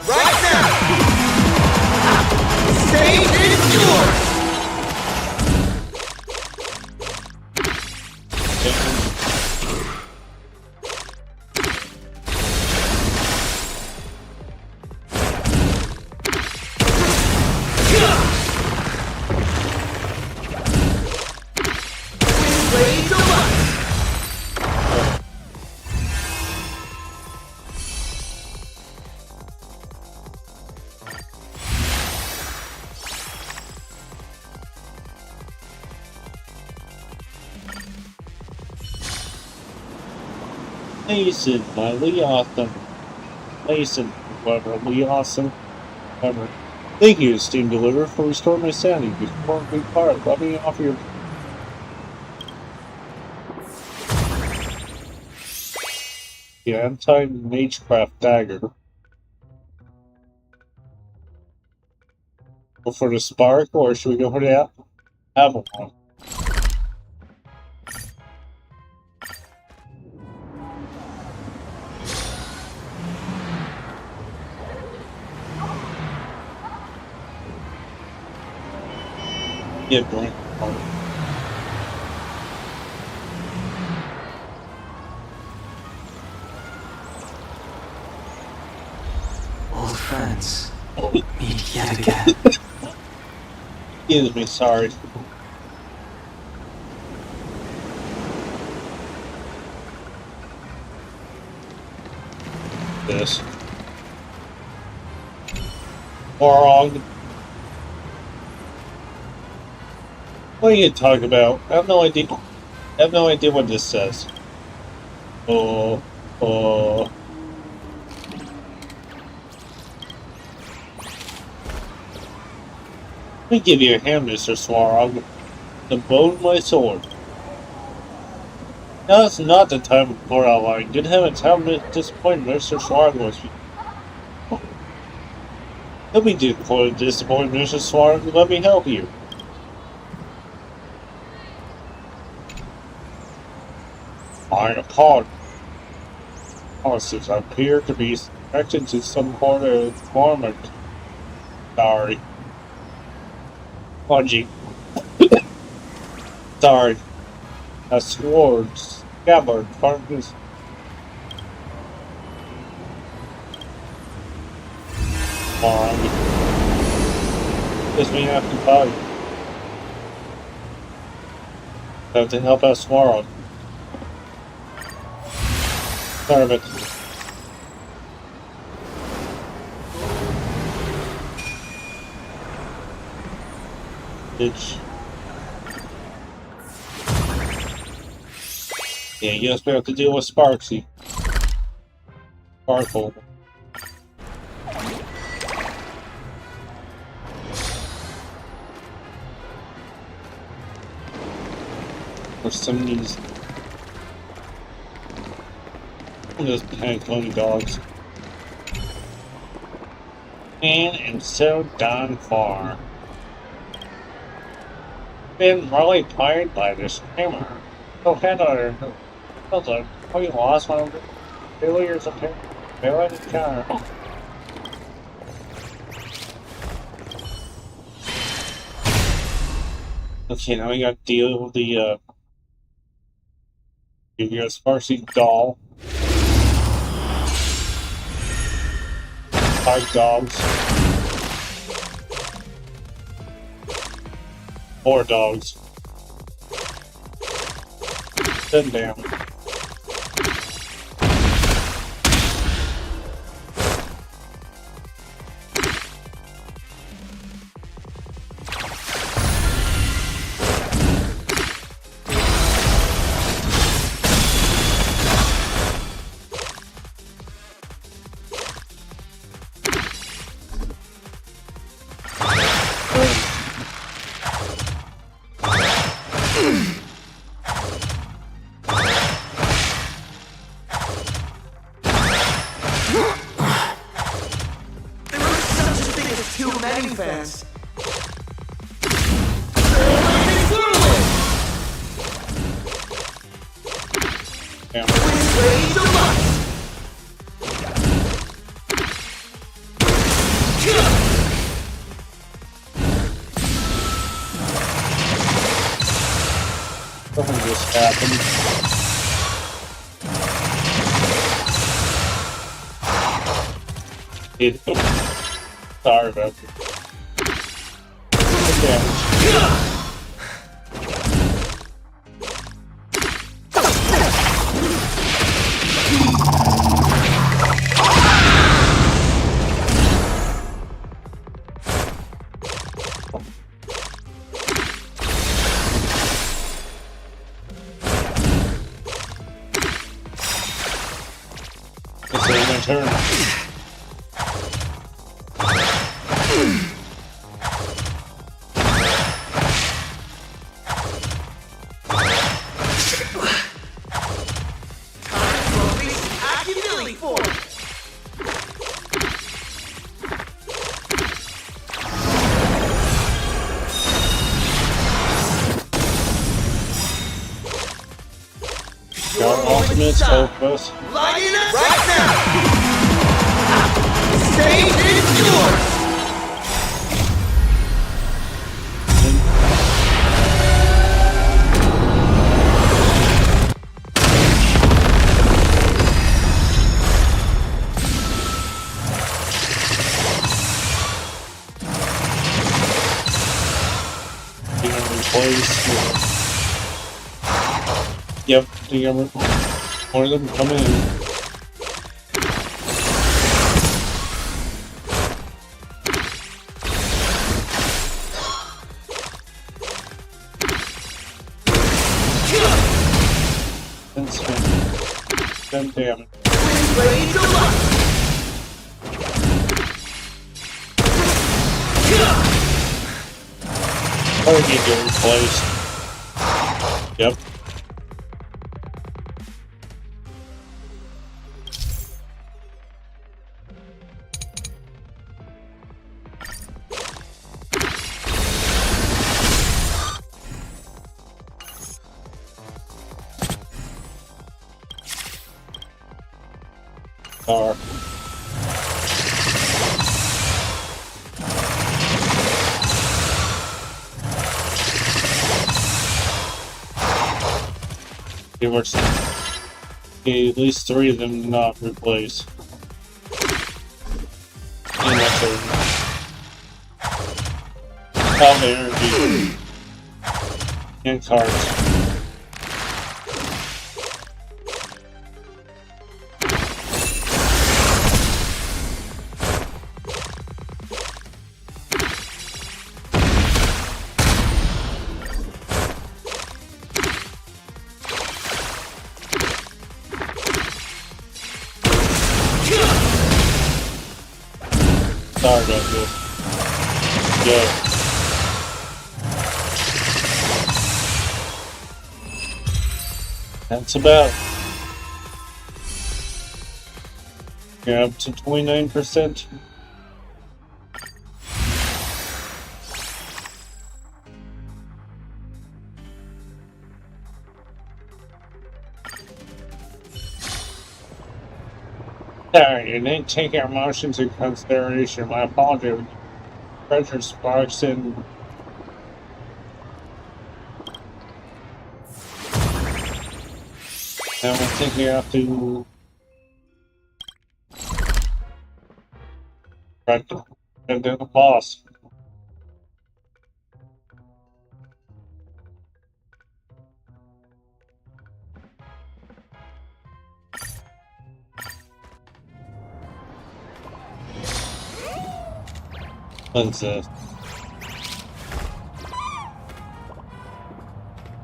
Right now! Stage is yours! Mason, my Lee Austin. Mason, whatever, Lee Austin, whatever. Thank you, Steam Deliver, for restoring my sanity before we part. Let me off your. The anti-magecraft dagger. Go for the spark, or should we go for the Avalon? Yeah, blink. Old friends, meet yet again. Excuse me, sorry. This. Wrong. What are you talking about? I have no idea. I have no idea what this says. Let me give you a hand, Mr. Swarog. The bone my sword. Now it's not the time of poor outline. Good heavens, how disappointed Mr. Swarog was. Let me disappointed, Mr. Swarog. Let me help you. I apologize. Policies appear to be connected to some sort of format. Sorry. Pudgy. Sorry. A sword, scabbard, carcass. Fine. Guess we have to fight. Have to help us tomorrow. Serve it. Bitch. Yeah, you guess we have to deal with Sparksy. Sparkle. For some reason. Those Panconi dogs. And so done for. Been really tired by this streamer. So Heather, how you lost one of the failures of failure to counter. Okay, now we got to deal with the Sparksy doll. 5 dogs. 4 dogs. 10 damage. Fans. Something just happened. Sorry about that. Damage. my turn. Got ultimates, focus. Lighting up right now! Stage is yours! You know, replace. Yep, more of them coming in. And spin. Damn it. Ready to launch! Probably need to replace. Yep. Star. Give us at least 3 of them not replace. And that's all the energy and cards. Sorry about this. Go. That's about. You're up to 29%. Sorry, you didn't take our emotions into consideration. My apologies. Treasure sparks and I think you have to try to get the boss. What's this?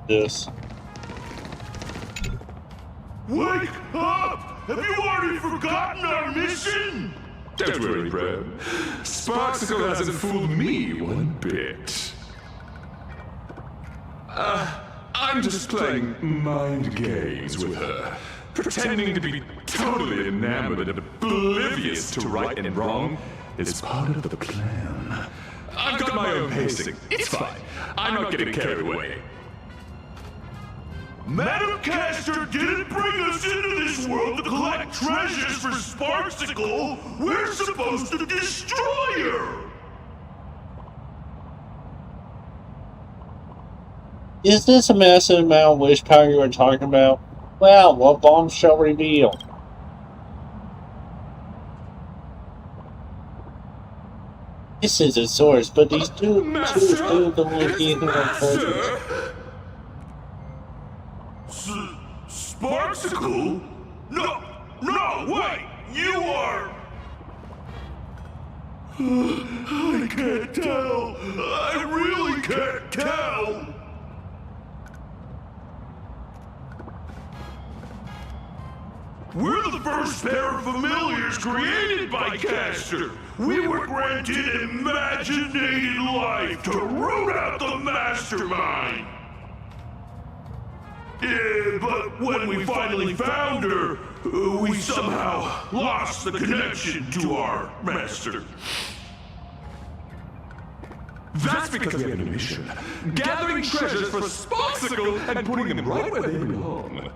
This. Wake up! Have you already forgotten our mission? Don't worry, bro. Sparksicle hasn't fooled me one bit. I'm just playing mind games with her, pretending to be totally enamored and oblivious to right and wrong. It's part of the plan. I've got my own pacing. It's fine. I'm not getting carried away. Madam Caster didn't bring us into this world to collect treasures for Sparksicle. We're supposed to destroy her. Is this a massive amount of wish power you were talking about? Well, what bomb shall reveal? This is a source, but these two do the looking of treasures. Sparksicle? No, wait! You are... I can't tell. I really can't tell. We're the first pair of familiars created by Castor. We were granted imaginated life to root out the mastermind. But when we finally found her, we somehow lost the connection to our master. That's because we have a mission. Gathering treasures for Sparksicle and putting them right where they belong.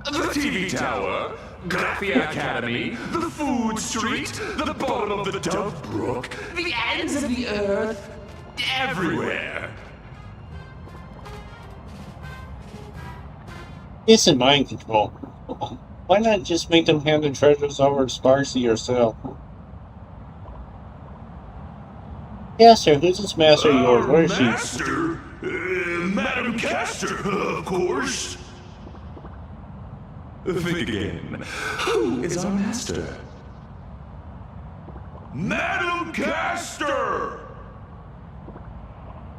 The TV tower, Graphia Academy, the food street, the bottom of the Dove Brook, the ends of the earth, everywhere. It's in mind control. Why not just make them hand the treasures over to Sparksy yourself? Yes, sir. Who's this master of yours? Where is she? Master? Madam Castor, of course. Think again. Who is our master? Madam Castor!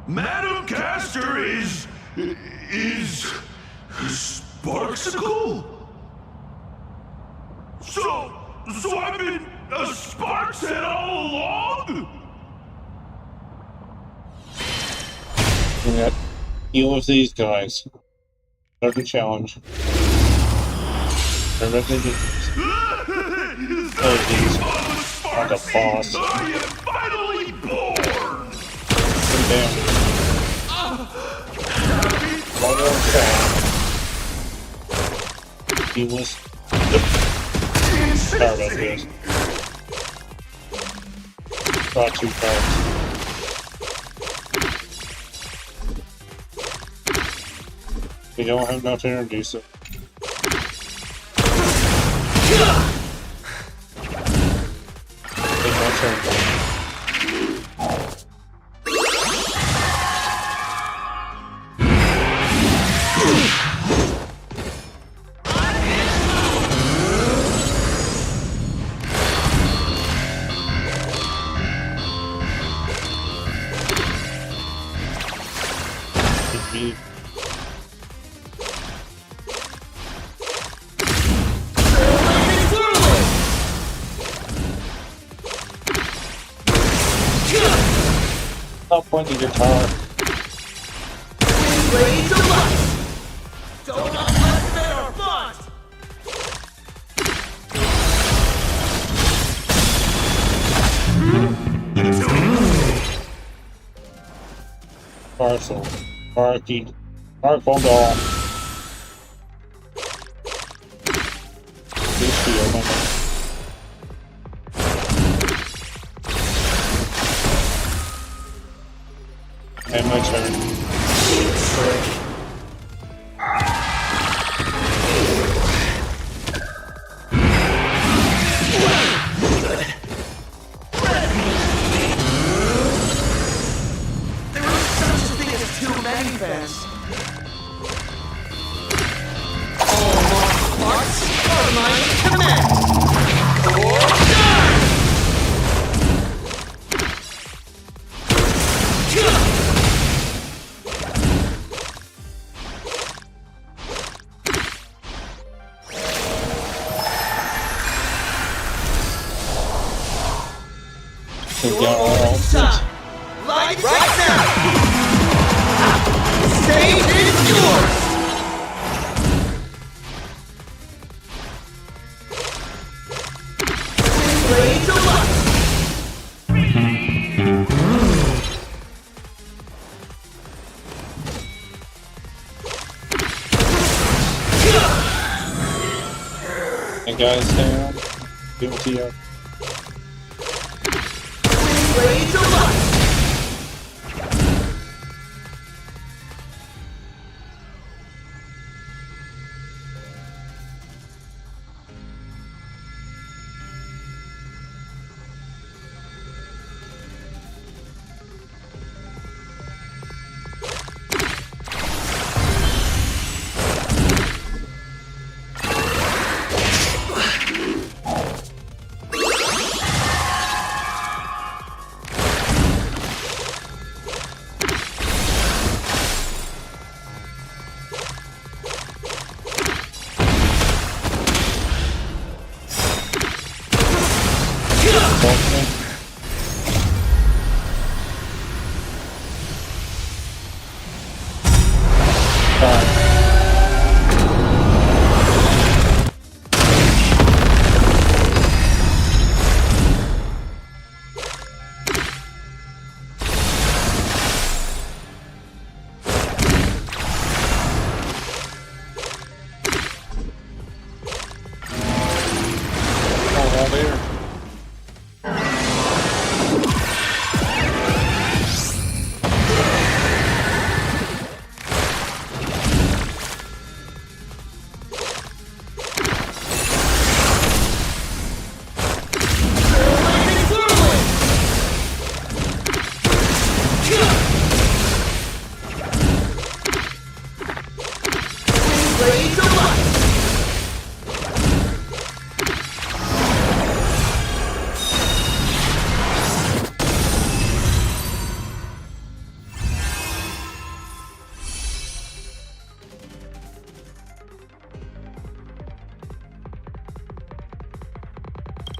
Madam Castor is Sparksicle? So I've been a Sparkshead all along? Yep. Deal with these guys. Start the challenge. Remember these are the boss. I am finally born! Damn. One more time. He was sorry about this. Draw 2 cards. We don't have enough to introduce it. Take my turn. Stop pointing guitar. Blades of light! Don't underestimate our fun! Parcel. Parky. Parkle doll. This field. And my turn. There is such a thing as too many fans. All martial arts are my command! Or die! Time. Light right now! Stage is yours! Blades of light! And guys down. Guilty of. Blades of light!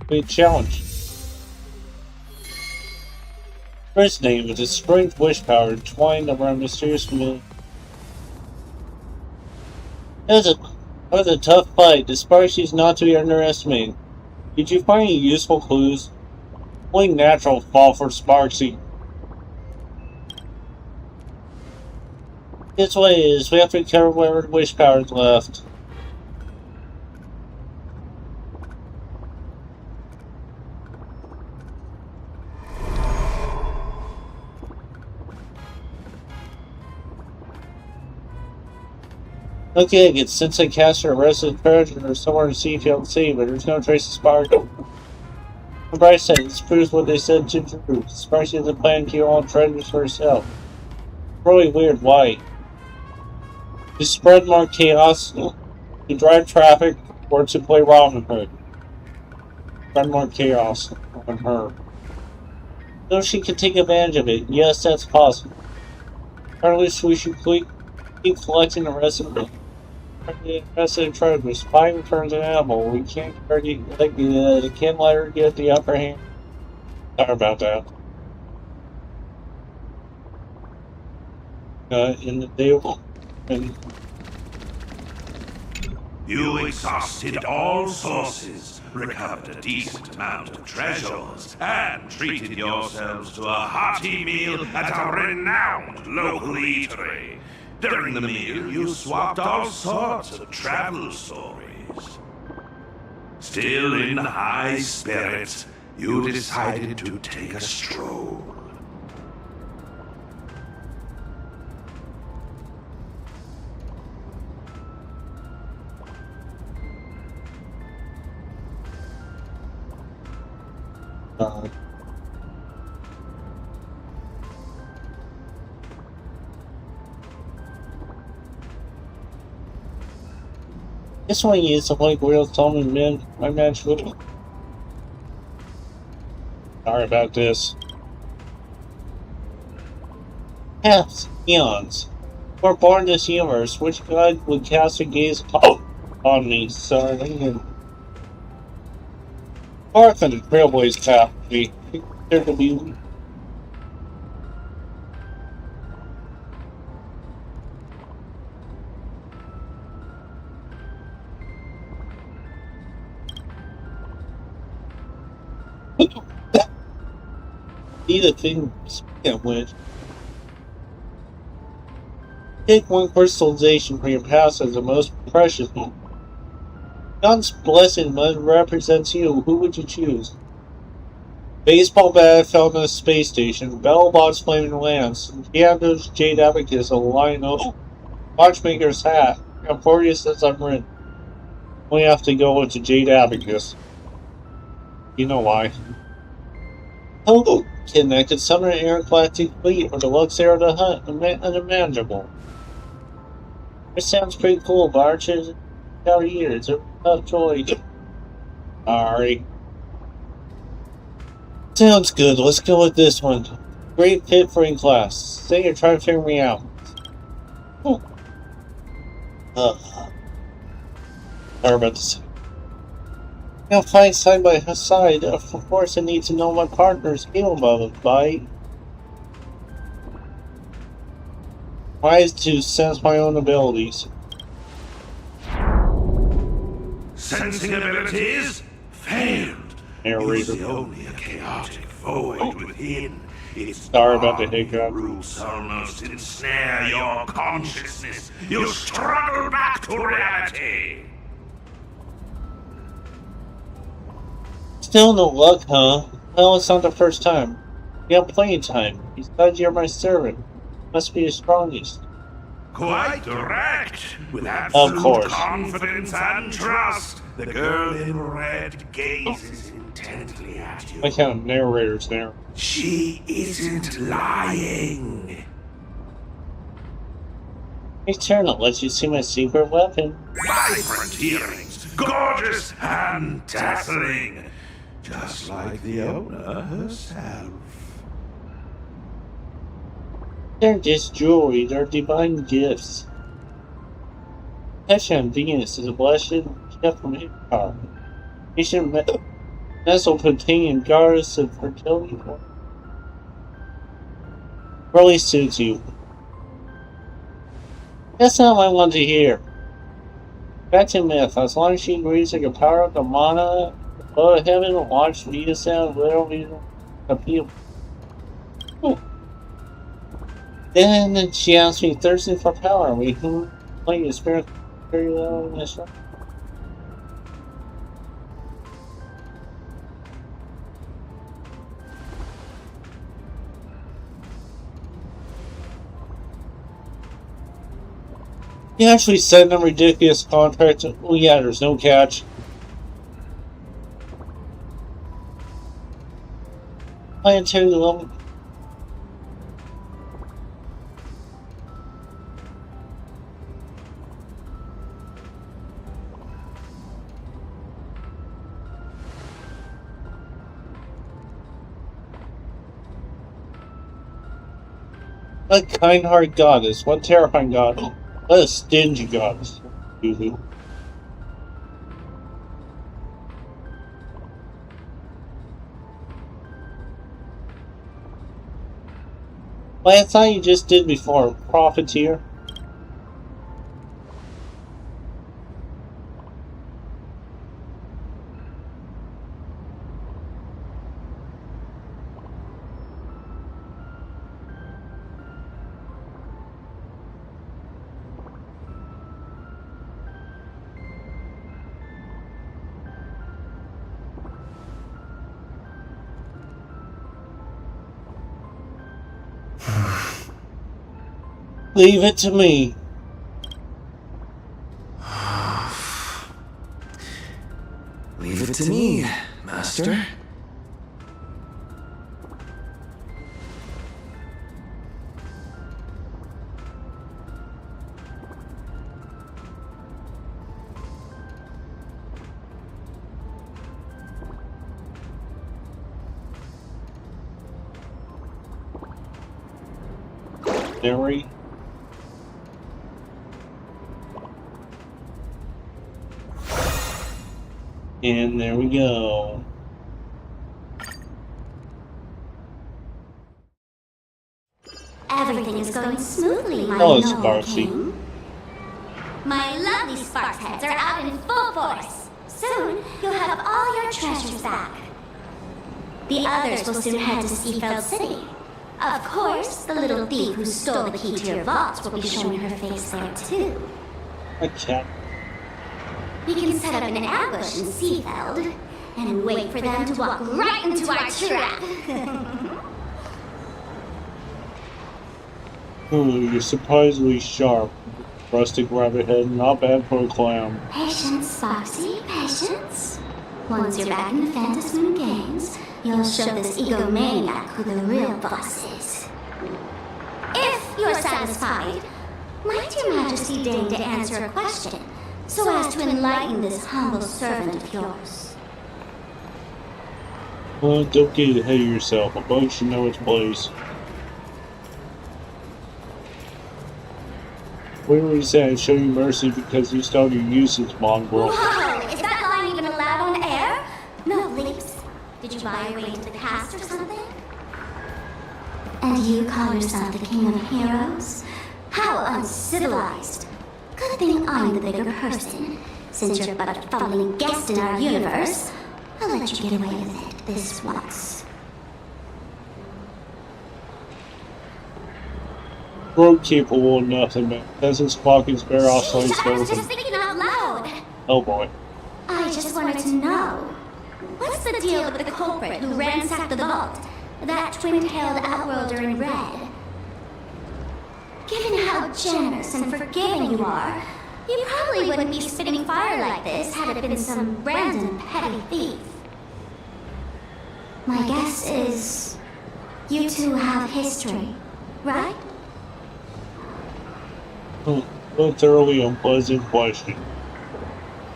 Big challenge. First name is a strange wish power twined around mysterious familiar. That was a tough fight. The Sparky's not to be underestimated. Did you find any useful clues? Only natural fall for Sparksy. This way it is. We have to cover whatever wish power is left. Okay, it's since I cast her arrested treasure somewhere in CTLC, but there's no trace of Sparky. Bryce said this proves what they said to Drew. Sparky has a plan to kill all treasures for herself. Really weird, why? To spread more chaos, to drive traffic, or to play Robin Hood. Spread more chaos on her. So she can take advantage of it. Yes, that's possible. Or at least we should keep collecting the rest of it. The rest of the treasures. Spy turns an animal. We can't can't let her get the upper hand. Sorry about that. In the deal. You exhausted all sources, recovered a decent amount of treasures, and treated yourselves to a hearty meal at a renowned local eatery. During the meal, you swapped all sorts of travel stories. Still in high spirits, you decided to take a stroll. This one is the like real Tolman men. My match with. Sorry about this. Half eons. We're born in this universe. Which god would cast a gaze on me? Sorry. Mark on the Trailblaze path. There could be. See the thing, speaking of which, take one crystallization from your past as the most precious one. God's blessing represents you. Who would you choose? Baseball bat found on a space station, Battlebot's flaming lance, Diablo's jade abacus, a lion oak, watchmaker's hat. I'm 40 since I'm written. We have to go with the jade abacus. You know why. Oh, kid, I could summon an intergalactic fleet or the Lux Arrow to hunt unimaginable. This sounds pretty cool, but Archer's out here. It's a tough choice. Alright. Sounds good. Let's go with this one. Great fit for in class. Say you're trying to figure me out. Oh. Sorry about this. We'll fight side by side. Of course, I need to know my partner's feel about it, right? Tries to sense my own abilities. Sensing abilities? Failed. Narrator. Use only a chaotic void within. Its Sorry about the hiccup. roots almost ensnare your consciousness. You struggle back to reality. Still no luck, huh? Well, it's not the first time. You have plenty of time. Besides, you're my servant. Must be the strongest. Quite direct, with absolute confidence and trust. The girl in red gazes intently at you. I count narrators there. She isn't lying. Eternal lets you see my secret weapon. Vibrant earrings, gorgeous and dazzling. Just like the owner herself. They're just jewelry, they're divine gifts. Heshan Venus is a blessed gift from Ishtar. Ancient Mesopotamian goddess of fertility. Really suits you. That's not what I want to hear. Back to myth. As long as she agrees to the power of the mana, go to heaven and watch Venus out literally appeal. Then she asked me, thirsty for power. We can play the spirit very well in this room. He actually sent a ridiculous contract. Oh yeah, there's no catch. I tell you, a kind-hearted goddess. What terrifying goddess. What a stingy goddess. Usually. Well, I thought you just did before. Profiteer. Leave it to me. Leave it to me, Master. Theory. And there we go. Everything is going smoothly, my Oh, noble Sparksy. king. My lovely Sparks heads are out in full force. Soon, you'll have all your treasures back. The others will soon head to Seafeld City. Of course, the little thief who stole the key to your vaults will be showing her face there too. I can't. We can set up an ambush in Seafeld and wait for them to walk right into our trap. Ooh, you're surprisingly sharp. Rustic rabbit head, not bad for a clown. Patience, Foxy, patience. Once you're back in the Phantom Moon Games, you'll show this egomaniac who the real boss is. If you're satisfied, might your majesty deign to answer a question, so as to enlighten this humble servant of yours? Don't get ahead of yourself. A bug should know its place. Where we say I show you mercy because you started your uses, mongrel. Whoa! Is that line even allowed on air? And you call yourself the king of heroes? How uncivilized. Good thing I'm the bigger person. Since you're but a fumbling guest in our universe, I'll let you get away with it this once. Road capable of nothing, man. Peasants clock is bare off slice I was just skeleton. thinking out loud. Oh boy. I just wanted to know. What's the deal with the culprit who ransacked the vault? That twin-tailed outworlder in red. Given how generous and forgiving you are, you probably wouldn't be spitting fire like this had it been some random petty thief. My guess is you two have history, right? A thoroughly unpleasant question.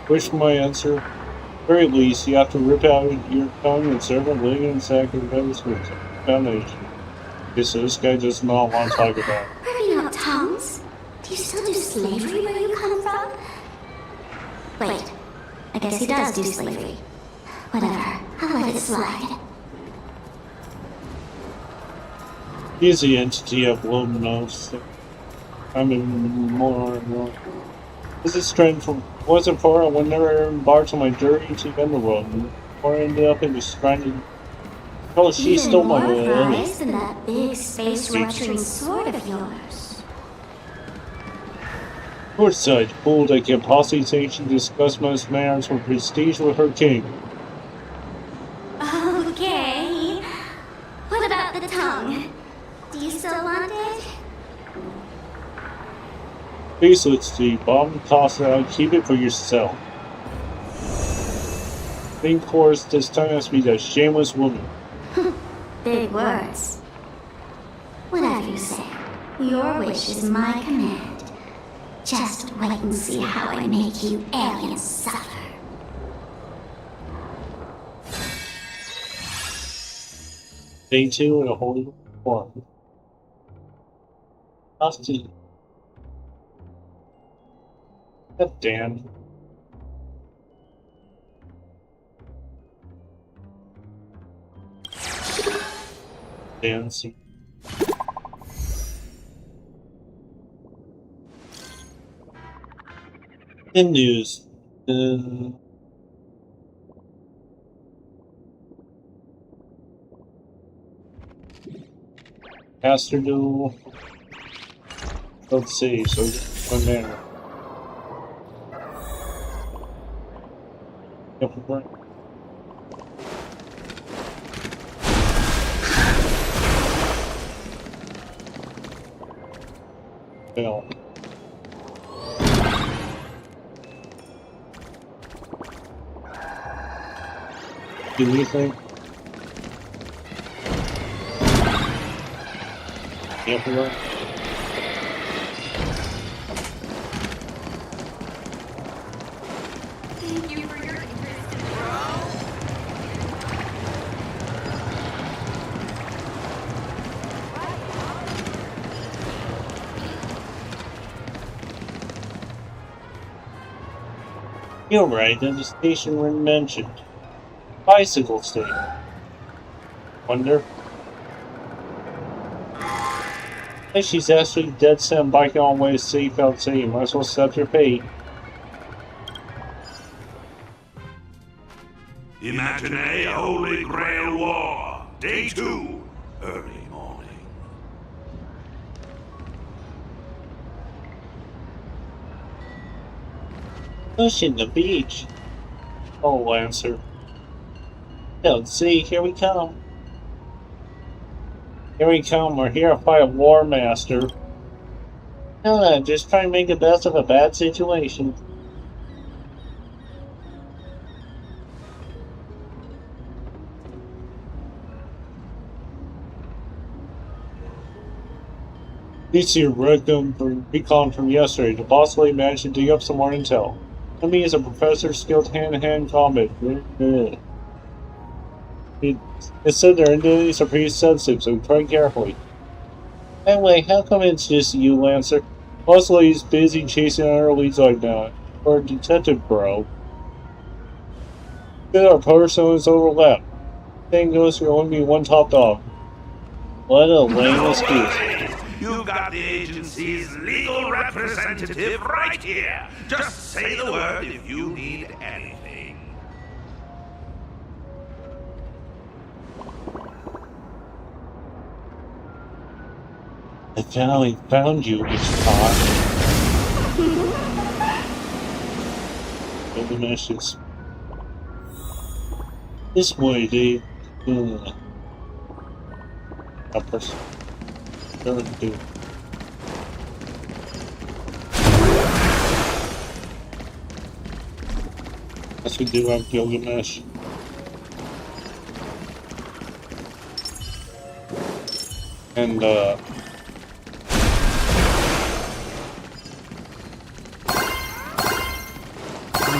Wish for my answer? Very least, you have to rip out your tongue and serve a ligand sack of those with foundation. Okay, so this guy does not want to talk about it. Ripping out tongues? Do you still do slavery where you come from? Wait, I guess he does do slavery. Whatever, I'll let it slide. He's the entity of Luminos. I'm in more and more. This is strange. Wasn't for I would never embark on my journey to the underworld, or ended up in the stranded. Oh, she stole my more will. prize than that big space-rupturing sword of yours. Short side, fool that can possibly say she discussed most matters with prestige with her king. Okay. What about the tongue? Do you still want it? Faceless to bomb toss it out, keep it for yourself. Main course, this time has to be that shameless woman. Big words. Whatever you say, your wish is my command. Just wait and see how I make you aliens suffer. Day 2 in a holy form. Austin. God damn. Dancing. In news, Pastor do. Let's see, so one there. Yep, right. Fail. Do anything? Yep, right. Thank you for your interest, bro. You're right, and the station we mentioned. Bicycle station. Wonder. Hey, she's actually dead set on biking all the way safe outside. You might as well accept your fate. Imagine a Holy Grail War. Day 2. Early morning. Pushing the beach. Oh, Lancer. Let's see, here we come. Here we come, we're here to fight a War Master. No, just try and make the best of a bad situation. These two recon from yesterday to possibly manage to dig up some more intel. Enemy is a professor skilled hand-to-hand combat. It said their identities are pretty sensitive, so tread carefully. Anyway, how come it's just you, Lancer? Mostly he's busy chasing other leads like now. Or a detective, bro. Good, our personas overlap. Same goes for only one top dog. What a lame excuse. You've got the agency's legal representative right here. Just say the word if you need anything. I finally found you, Mr. All the meshes. This way, Dave. Uppers. Sure, do. Yes, we do have Gilgamesh. And, I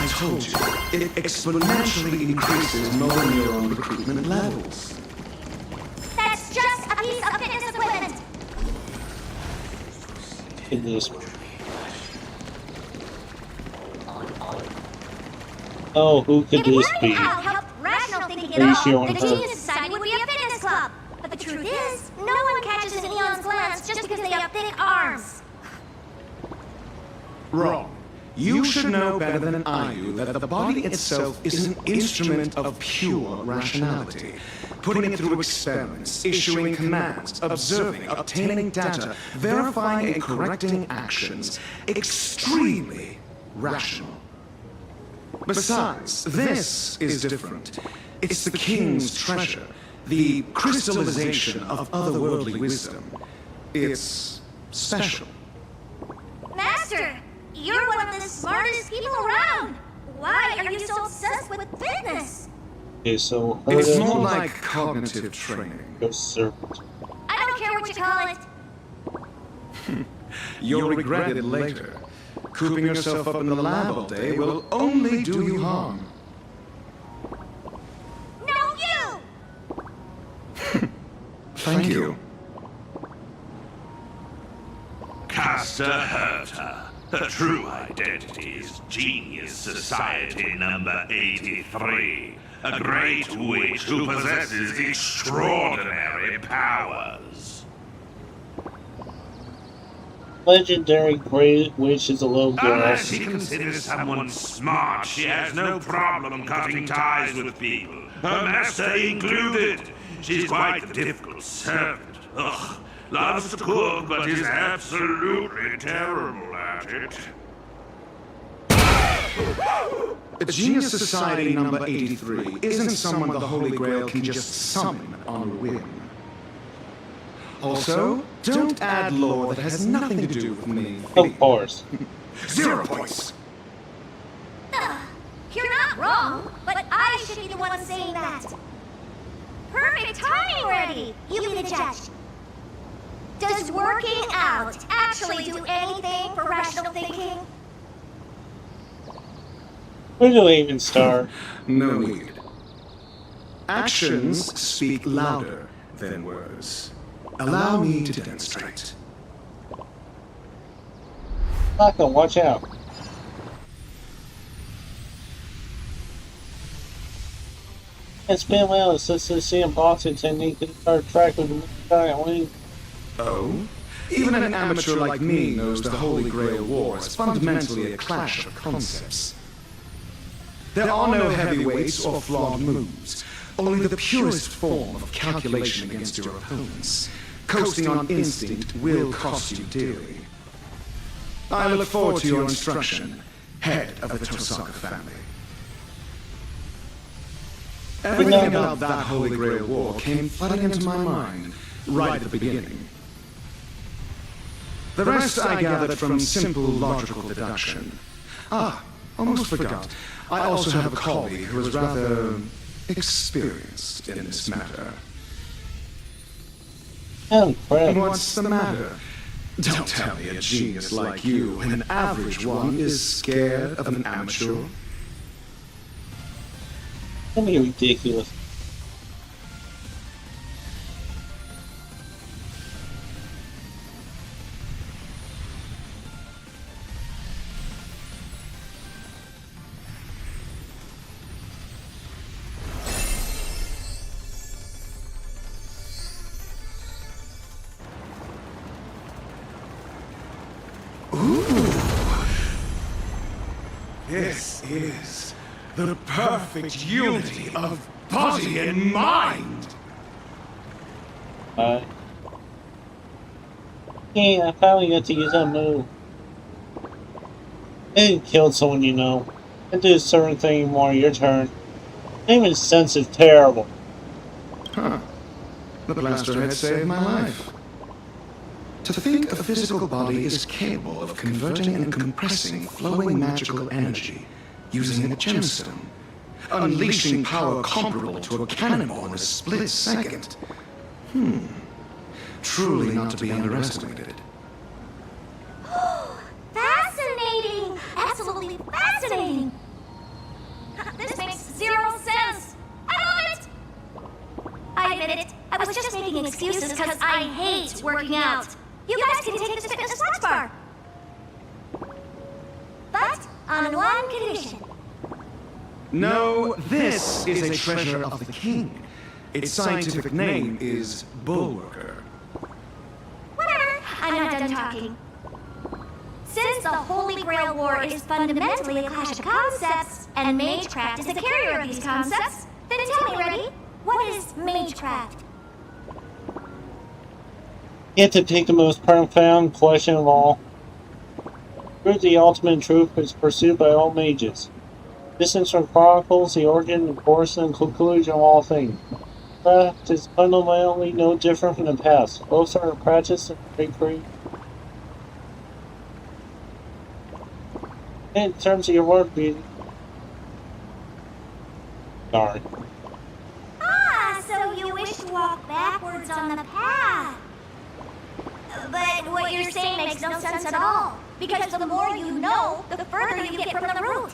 told you, it exponentially increases motor neuron recruitment levels. That's just a piece of fitness equipment. in this. Oh, who could this be? Help rational thinking Are you at sure all, on the her? Genius Society would be a fitness club. But the truth is, no one catches an Eon's glance just because they have thick arms. Wrong. You should know better than I do that the body itself is an instrument of pure rationality. Putting it through experiments, issuing commands, observing, obtaining data, verifying and correcting actions. Extremely rational. Besides, this is different. It's the king's treasure, the crystallization of otherworldly wisdom. It's special. Master, you're one of the smartest people around. Why are you so obsessed with fitness? Okay, so It's more like cognitive training. Ghost servant. I don't care what you call it. You'll regret it later. Cooping yourself up in the lab all day will only do you harm. No, you! Thank you. Caster Herta. Her true identity is Genius Society number 83. A great witch who possesses extraordinary powers. Legendary Great Witch is a little girl. Unless she considers someone smart, she has no problem cutting ties with people. Her master included. She's quite the difficult servant. Ugh. Loves to cook, but is absolutely terrible at it. The Genius Society number 83 isn't someone the Holy Grail can just summon on a whim. Also, don't add lore that has nothing to do with me. Of course. 0 points. You're not wrong, but I should be the one saying that. Perfect timing, Reddy. You be the judge. Does working out actually do anything for rational thinking? Where do we even start? No need. Actions speak louder than words. Allow me to demonstrate. Malcolm, watch out. It's been a while since the CM boxing technique that started track with the giant wing. Oh? Even an amateur like me knows the Holy Grail War is fundamentally a clash of concepts. There are no heavyweights or flawed moves, only the purest form of calculation against your opponents. Coasting on instinct will cost you dearly. I look forward to your instruction, head of the Tosaka family. Everything about that Holy Grail War came flooding into my mind right at the beginning. The rest I gathered from simple logical deduction. Almost forgot. I also have a colleague who is rather experienced in this matter. Oh, crap. What's the matter? Don't tell me a genius like you and an average one is scared of an amateur. Don't be ridiculous. This is the perfect unity of body and mind. Yeah, I finally got to use that move. It killed someone you know. Can't do a certain thing anymore. Your turn. Even sense is terrible. Huh. The blaster had saved my life. To think a physical body is capable of converting and compressing flowing magical energy using a gemstone, unleashing power comparable to a cannonball in a split second. Truly not to be underestimated. Fascinating! Absolutely fascinating! This makes zero sense! I love it! I admit it, I was just making excuses because I hate working out. You guys can take this fitness flex bar. But on one condition. No, this is a treasure of the king. Its scientific name is Bullworker. Whatever, I'm not done talking. Since the Holy Grail War is fundamentally a clash of concepts, and magecraft is the carrier of these concepts, then tell me, Reddy, what is magecraft? You have to take the most profound question of all. Truth, the ultimate truth, is pursued by all mages. Distance from chronicles the origin, the course, and conclusion of all things. Craft is fundamentally no different from the past. Both are practiced and recreated. In terms of your work, darn. So you wish to walk backwards on the path. But what you're saying makes no sense at all. Because the more you know, the further you get from the root.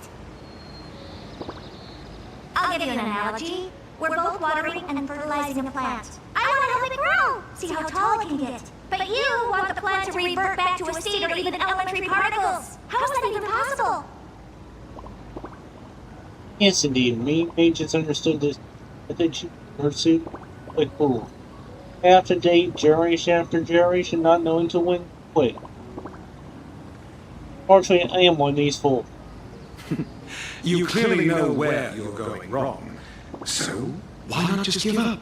I'll give you an analogy. We're both watering and fertilizing a plant. I want to help it grow, see how tall it can get. But you want the plant to revert back to a state of even elementary particles. How is that even possible? Yes, indeed. Me mages understood this. I think you pursued like fool. After date, generation after generation, not knowing to when to quit. Fortunately, I am one of these fools. You clearly know where you're going wrong. So, why not just give up?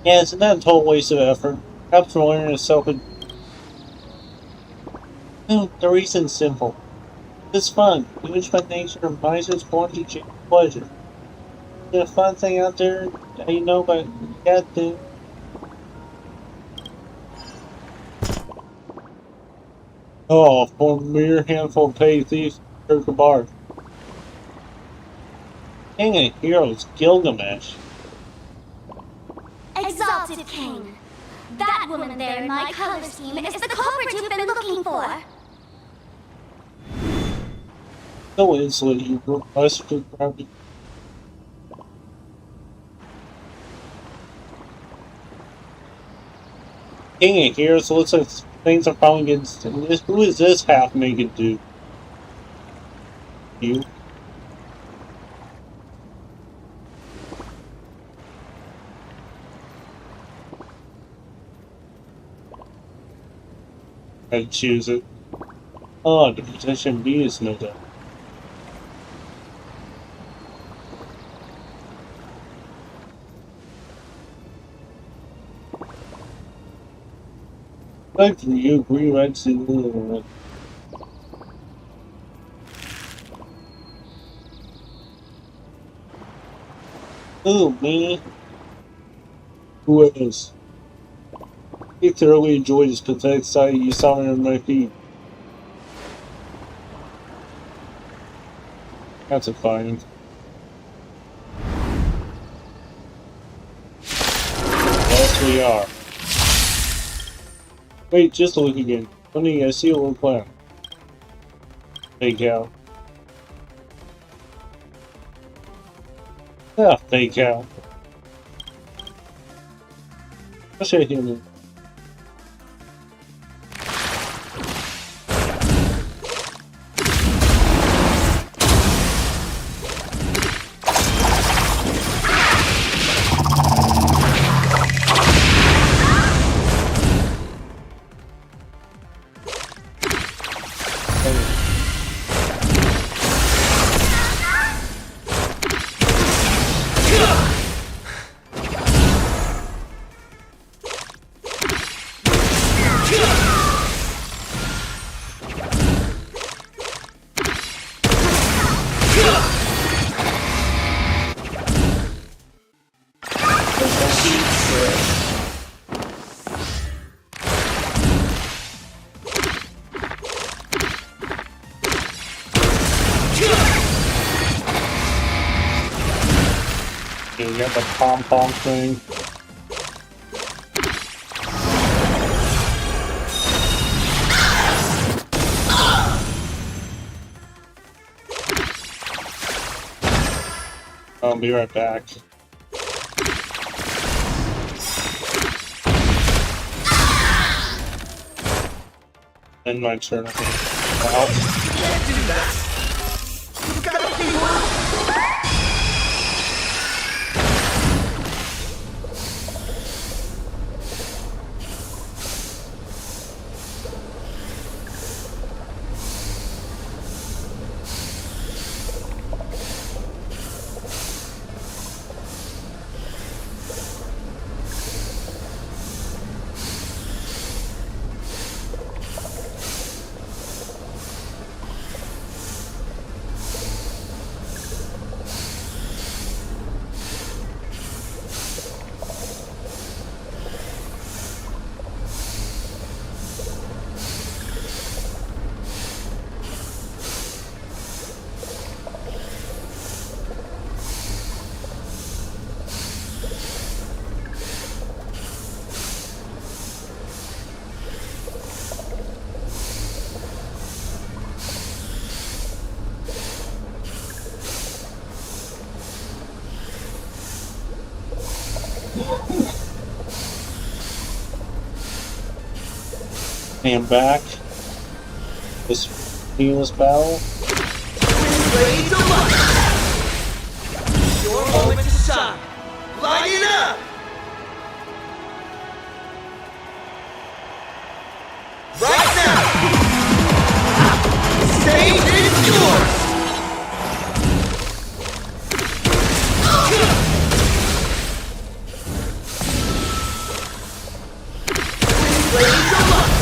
Yeah, it's not a total waste of effort. Perhaps learning itself. No, the reason's simple. It's fun. Humans by nature, misers born to chase pleasure. There's a fun thing out there that you know, but you got to. Oh, for a mere handful of petty thieves, Kirk a bard. King of Heroes, Gilgamesh. Exalted King. That woman there in my color scheme is the culprit you've been looking for. So insolent, you request to grab me. King of Heroes, looks like things are finally getting. Who is this half-naked dude? You? I'd choose it. Oh, the position B is no doubt. Like you agree, right? Oh, me? Who is? He thoroughly enjoyed his pathetic sight you saw me on my feet. That's a fine. Yes, we are. Wait, just look again. Funny, I see a little plan. Fake out. Yeah, fake out. I'll show you. You get the pom-pom thing. I'll be right back. End my turn. Wow. I am back. This painless battle. Ready to launch! Your moment to shine! Light it up! Right now! Stage is yours! Ready to launch!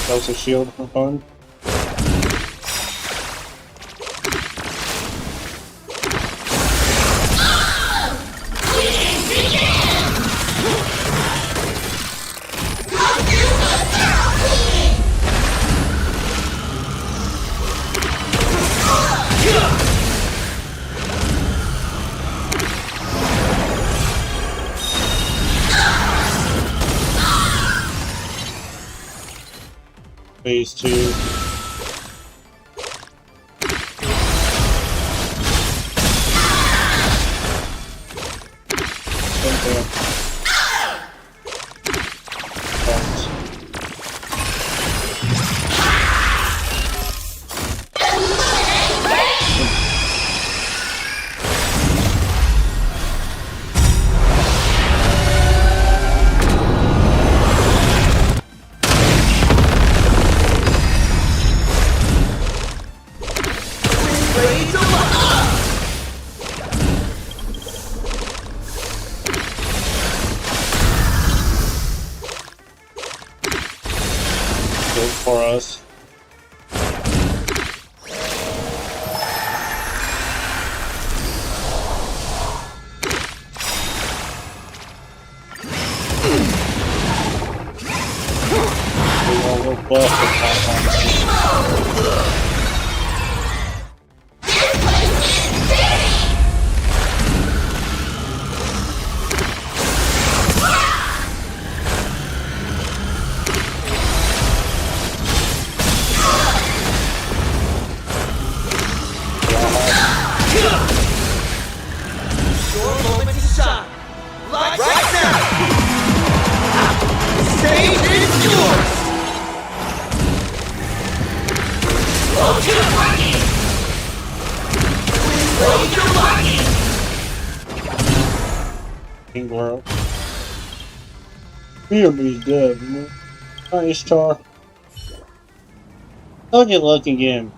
That was a shield for fun. Phase 2. Good for us. We'll buff the top. Your moment to shine! Right now! Stage is yours! King World. Fear me dead. Nice Char. Look at luck again.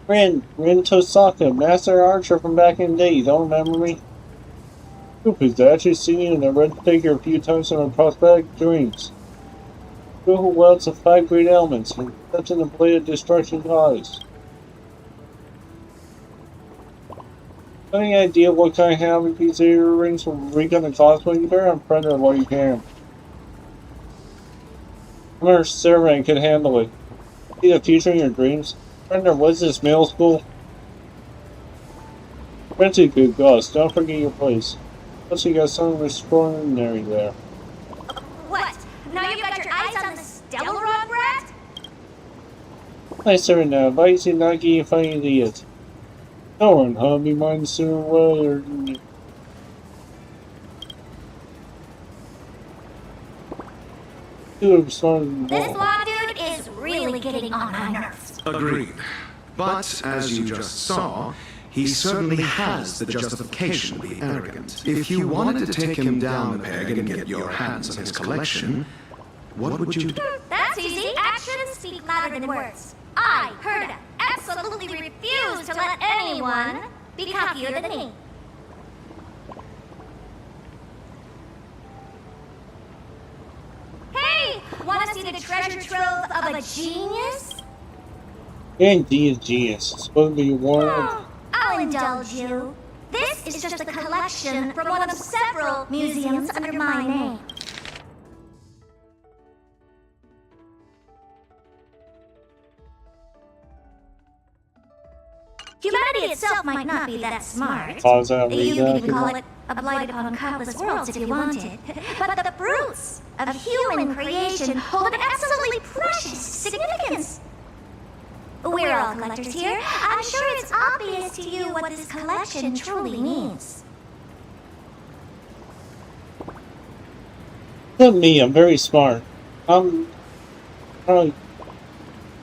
Rin Tosaka, Master Archer from back in the day. You don't remember me? Who is actually seen you in a red figure a few times in my prosthetic dreams. Who welds the 5 great elements and sets in the blade of destruction goddess. Any idea what kind of havoc these earrings will wreak on the cosplay? You better unfriend her while you can. I'm her servant and can handle it. See the future in your dreams? Friend her, what's this, middle school? Plenty good gods, don't forget your place. Plus you got something extraordinary there. What? Now you've got your eyes on the Stellar Rock brat? My servant now, advise you not getting funny idiots. No one, huh? Be mine sooner or later. This blonde dude is really getting on my nerves. Agreed. But, as you just saw, he certainly has the justification to be arrogant. If you wanted to take him down the peg and get your hands on his collection, what would you do? That's easy. Actions speak louder than words. I, Herda, absolutely refuse to let anyone be cockier than me. Hey, want to see the treasure trove of a genius? Indeed, genius. It's supposed to be one of... I'll indulge you. This is just a collection from one of several museums under my name. Humanity itself might not be that smart. Pause that, You read could that. even call it a blight upon countless worlds if you wanted. But the fruits of human creation hold an absolutely precious significance. We're all collectors here. I'm sure it's obvious to you what this collection truly means. Not me, I'm very smart. I'm probably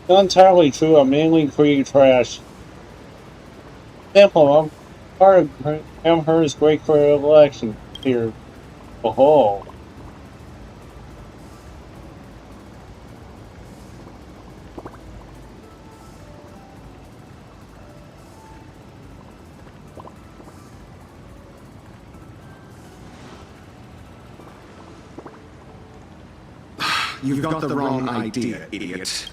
not entirely true, I'm mainly creating trash. Example, I'm part of Amher's great creative election here. Oh. You've got the wrong idea, idiot.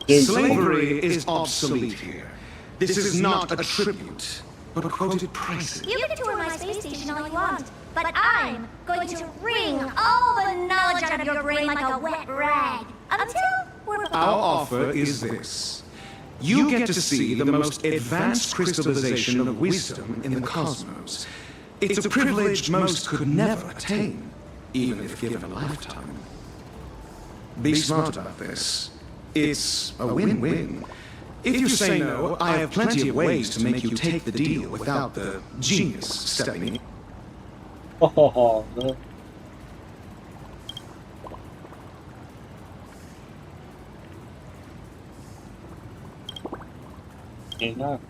Dude. Slavery is obsolete here. This is not a tribute, but quoted prices. You can tour my space station all you want, but I'm going to wring all the knowledge out of your brain like a wet rag until we're... Our offer is this. You get to see the most advanced crystallization of wisdom in the cosmos. It's a privilege most could never attain, even if given a lifetime. Be smart about this. It's a win-win. If you say no, I have plenty of ways to make you take the deal without the genius stepping in. Oh, no. Enough.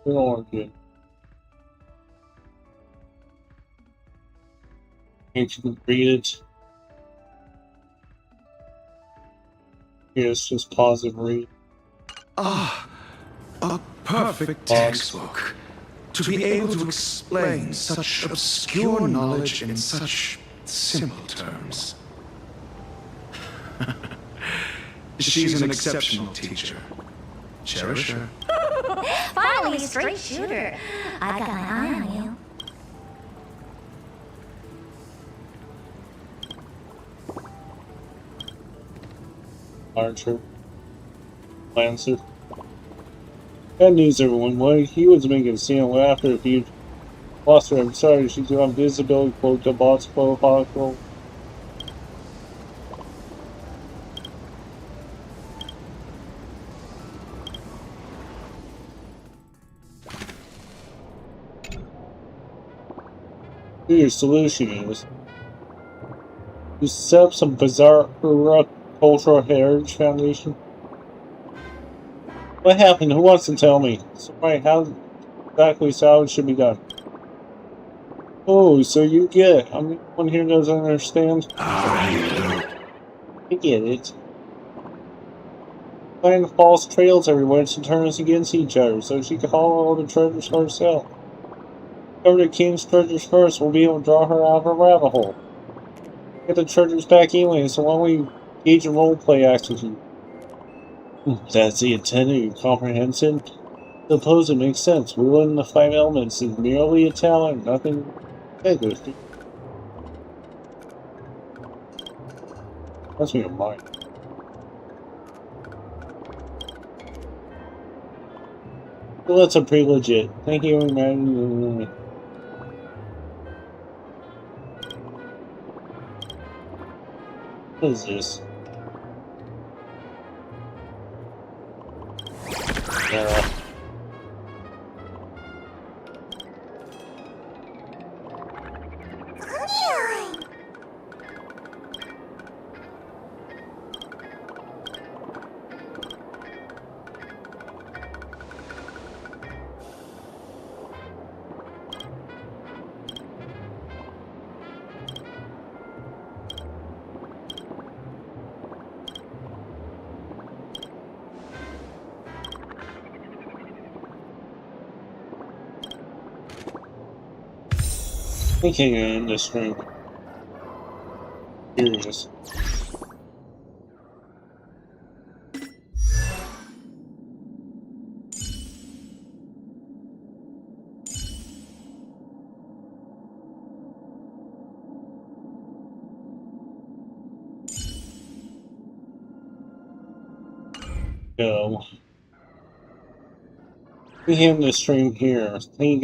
We don't want to. Can't you read it? Yes, just pause and read. Ah, a perfect textbook. To be able to explain such obscure knowledge in such simple terms. She's an exceptional teacher. Cherish her. Finally, a straight shooter. I've got my eye on you. Archer. Lancer. Bad news, everyone. Well, he was making Sam laugh if you lost her. I'm sorry, she's on visibility quote the boss protocol. Your solution is You set up some bizarre cultural heritage foundation? What happened? Who wants to tell me? So, right, how exactly it should be done? Oh, so you get it. I'm the one here doesn't understand. I get it. Finding false trails everywhere to turn us against each other, so she can haul all the treasures for herself. Cover the king's treasures first, we'll be able to draw her out of her rabbit hole. Get the treasures back anyway, so why don't we engage in roleplay actions? That's the intended comprehension. Suppose it makes sense. Ruling the 5 elements is merely a talent, nothing bigger. That's me a mind. Well, that's a pretty legit. Thank you, man. What is this? We can't get in this room. Serious. Go. We have the stream here. Thank you.